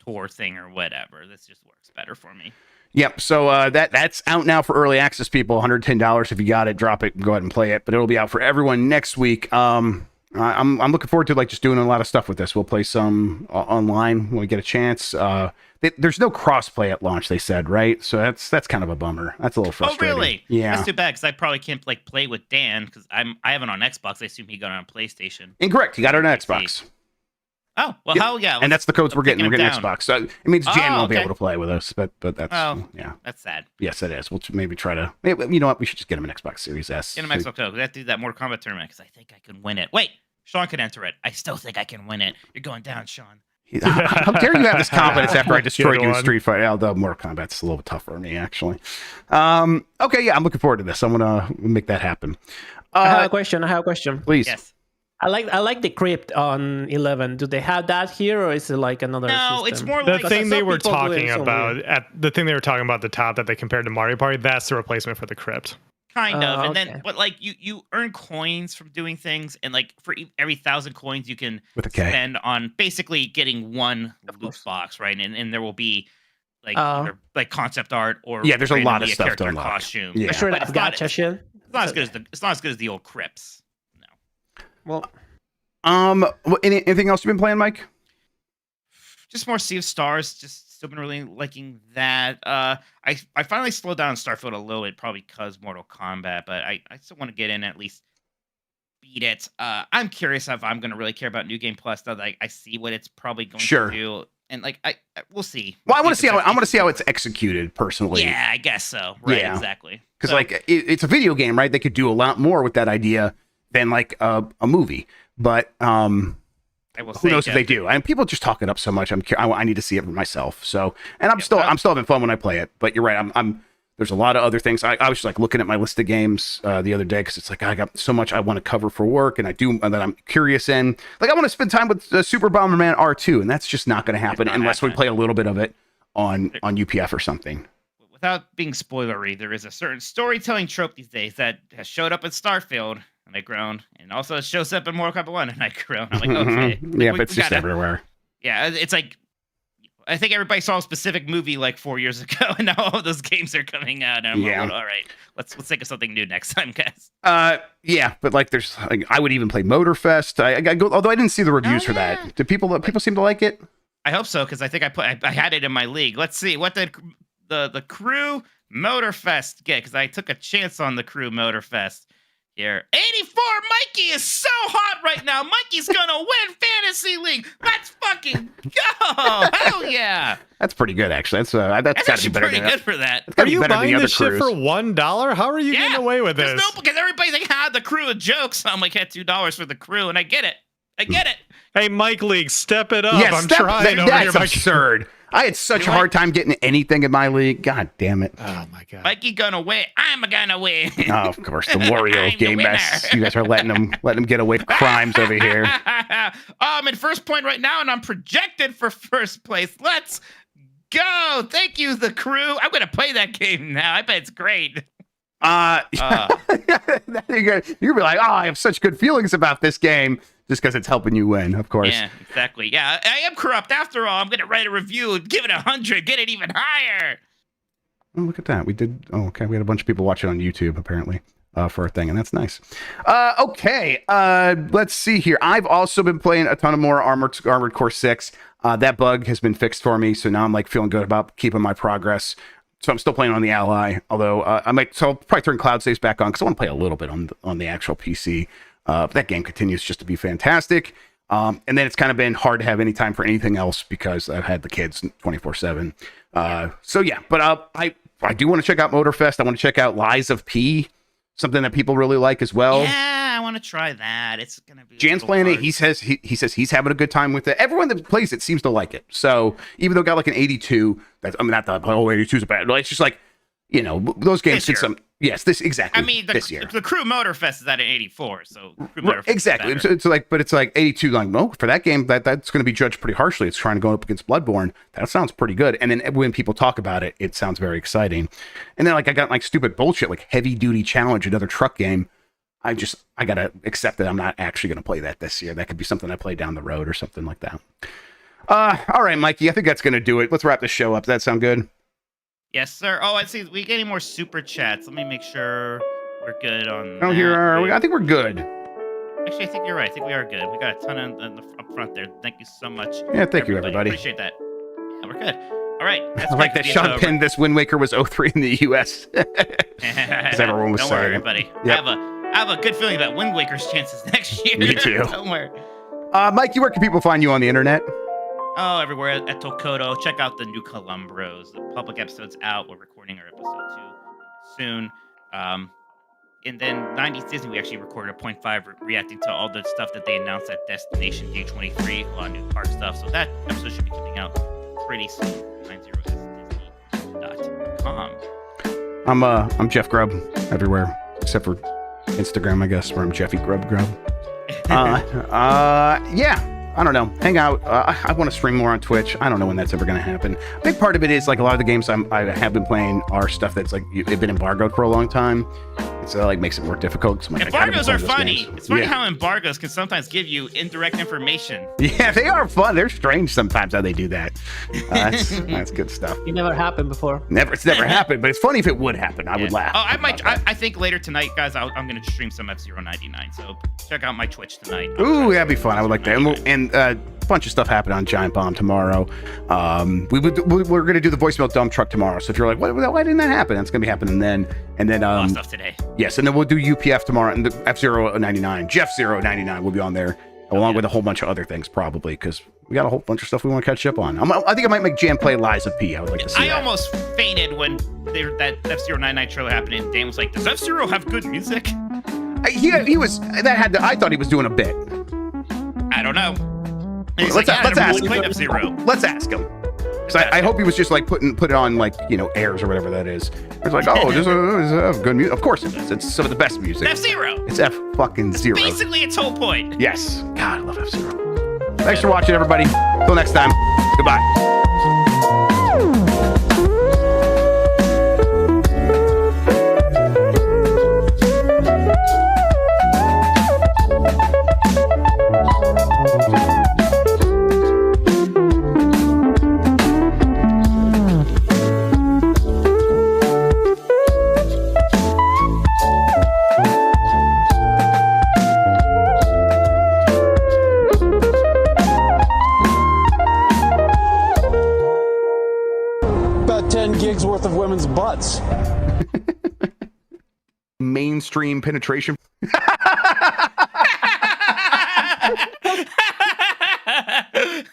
tour thing or whatever. This just works better for me. Yep. So that's out now for early access people. $110 if you got it. Drop it and go ahead and play it. But it'll be out for everyone next week. I'm looking forward to like just doing a lot of stuff with this. We'll play some online when we get a chance. There's no crossplay at launch, they said, right? So that's kind of a bummer. That's a little frustrating. Oh, really? Yeah. That's too bad because I probably can't like play with Dan because I have it on Xbox. I assume he got it on PlayStation. Incorrect. He got it on Xbox. Oh, well, hell yeah. And that's the codes we're getting. We're getting Xbox. So it means Jan won't be able to play with us, but that's, that's sad. Yes, it is. We'll maybe try to, you know what? We should just get him an Xbox Series S. Get him Xbox code. We have to do that Mortal Kombat tournament because I think I can win it. Wait, Sean can enter it. I still think I can win it. You're going down, Sean. How dare you have this confidence after I destroyed you in Street Fighter? Although Mortal Kombat's a little bit tougher for me, actually. Okay, yeah, I'm looking forward to this. I'm gonna make that happen. I have a question. Please. Yes. I like the crypt on 11. Do they have that here, or is it like another? No, system? It's more like the thing they were talking about at the top that they compared to Mario Party. That's the replacement for the crypt. Kind of, and okay. then, but like you earn coins from doing things, and like for every 1,000 coins you can spend on basically getting one loot box, right? And there will be like either, like concept art or there's a lot of stuff to unlock. Costume. Yeah, sure, but that's gotcha shit. It's not as good as the old crypts. No. Well, anything else you've been playing, Mike? Just more Sea of Stars. Just still been really liking that. I finally slowed down Starfield a little bit, probably because Mortal Kombat, but I still want to get in and at least beat it. I'm curious if I'm going to really care about New Game Plus. Though, like I see what it's probably going to do, and like we'll see. Well, I want to see how it's executed personally. Yeah, I guess so. Right, exactly. Because like it's a video game, right? They could do a lot more with that idea than like a movie, but who knows if they do? And people just talk it up so much. I need to see it for myself. So, and I'm still having fun when I play it. But you're right. There's a lot of other things. I was just like looking at my list of games the other day because it's like I got so much I want to cover for work, and that I'm curious in. Like I want to spend time with Super Bomberman R2, and that's just not going to happen unless we play a little bit of it on UPF or something. Without being spoilery, there is a certain storytelling trope these days that has showed up in Starfield. And I groaned, and also it shows up in Mortal Kombat 1, and I groaned. I'm like, okay. Yeah, but it's just everywhere. Yeah, it's like, I think everybody saw a specific movie like 4 years ago, and now all of those games are coming out. And I'm like, all right, let's think of something new next time, guys. Yeah, but like, there's, like, I would even play Motorfest. I go, although I didn't see the reviews for that. Did people seem to like it? I hope so, because I think I had it in my league. Let's see, what did the Crew Motorfest get, because I took a chance on the Crew Motorfest here. 84 Mikey is so hot right now. Mikey's gonna win Fantasy League. Let's fucking go. Hell yeah. That's pretty good, actually. That's gotta be actually better pretty than good for that. It's gotta Are be you better than buying the other this shit crews. for $1? How are you getting away with this? No, because everybody's like, the Crew of jokes. I'm like, had $2 for the Crew, and I get it. I get it. Hey, Mike League, step it up. Yeah, I'm trying over that's here. absurd. I had such a hard time getting anything in my league. God damn it. Oh, my God. Mikey gonna win. I'm gonna win. Oh, of course, the Wario I'm the game winner. mess. You guys are letting them get away with crimes over here. I'm in first point right now, and I'm projected for first place. Let's go. Thank you, the Crew. I'm gonna play that game now. I bet it's great. You're gonna be like, I have such good feelings about this game just because it's helping you win, of course. Yeah, exactly. Yeah, I am corrupt after all. I'm gonna write a review and give it 100, get it even higher. Oh, look at that. We did. Oh, okay. We had a bunch of people watching on YouTube apparently for a thing, and that's nice. Okay. Let's see here. I've also been playing a ton of more Armored Core 6. That bug has been fixed for me, so now I'm like feeling good about keeping my progress. So I'm still playing on the Ally, although I'll probably turn Cloud Saves back on because I want to play a little bit on the actual PC. That game continues just to be fantastic. And then it's kind of been hard to have any time for anything else because I've had the kids 24/7. So yeah, but I do want to check out Motorfest. I want to check out Lies of P, something that people really like as well. Yeah, I want to try that. It's gonna be. Jan's playing it. He says he's having a good time with it. Everyone that plays it seems to like it. So even though it got like an 82, not the whole 82 is bad. It's just like, those games did some. Yes, exactly. I mean, this year. the Crew Motorfest is at an 84, so Crew Motorfest exactly. It's like 82. Like, no, for that game, that's going to be judged pretty harshly. It's trying to go up against Bloodborne. That sounds pretty good. And then when people talk about it, it sounds very exciting. And then I got like stupid bullshit like Heavy Duty Challenge, another truck game. I gotta accept that I'm not actually gonna play that this year. That could be something I play down the road or something like that. All right, Mikey, I think that's gonna do it. Let's wrap this show up. Does that sound good? Yes, sir. Oh, I see. We get any more super chats? Let me make sure we're good on. Oh, I think we're good. Actually, I think you're right. I think we are good. We got a ton up front there. Thank you so much. Yeah, thank you, everybody. Appreciate that. Yeah, we're good. All right. I like that Sean pinned this Wind Waker was 0-3 in the U.S. Because everyone was Don't saying worry, it. everybody. Yep. I have a good feeling about Wind Waker's chances next year. Me too. Don't worry. Mikey, where can people find you on the internet? Oh, everywhere at Tokoto. Check out the new Columbros. The public episode's out. We're recording our episode 2 soon. And then 90s Disney, we actually recorded a 0.5 reacting to all the stuff that they announced at Destination D23, a lot of new park stuff. So that episode should be coming out pretty soon. 90sdisney.com. I'm Jeff Grubb everywhere except for Instagram, I guess, where I'm Jeffy Grubb. Yeah. I don't know. Hang out. I want to stream more on Twitch. I don't know when that's ever going to happen. A big part of it is like a lot of the games I have been playing are stuff that's like they've been embargoed for a long time. So that like makes it more difficult. Embargoes are funny. It's funny how embargoes can sometimes give you indirect information. Yeah, they are fun. They're strange sometimes how they do that. That's good stuff. It never happened before. It's never happened, but it's funny if it would happen. I would laugh. Oh, I think later tonight, guys, I'm going to stream some F-099. So check out my Twitch tonight. Ooh, that'd be fun. I would like that. And a bunch of stuff happened on Giant Bomb tomorrow. We're going to do the voicemail dump truck tomorrow. So if you're like, why didn't that happen? That's going to be happening then. And then a lot of stuff today. Yes, and then we'll do UPF tomorrow and the F-099. Jeff 099 will be on there along with a whole bunch of other things probably because we got a whole bunch of stuff we want to catch up on. I think I might make Jan play Lies of P. I would like to see that. I almost fainted when that F-099 trailer happened and Dan was like, does F-Zero have good music? He was I thought he was doing a bit. I don't know. Let's ask him. F-Zero. Let's ask him. Because I hope he was just like put it on like airs or whatever that is. It's like, oh, this is good music. Of course it is. It's some of the best music. F-Zero. It's F-fucking-Zero. Basically its whole point. Yes. God, I love F-Zero. Thanks for watching, everybody. Till next time. Goodbye. gigs worth of women's butts. Mainstream penetration.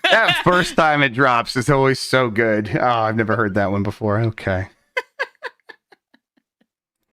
That first time it drops is always so good. Oh, I've never heard that one before. Okay.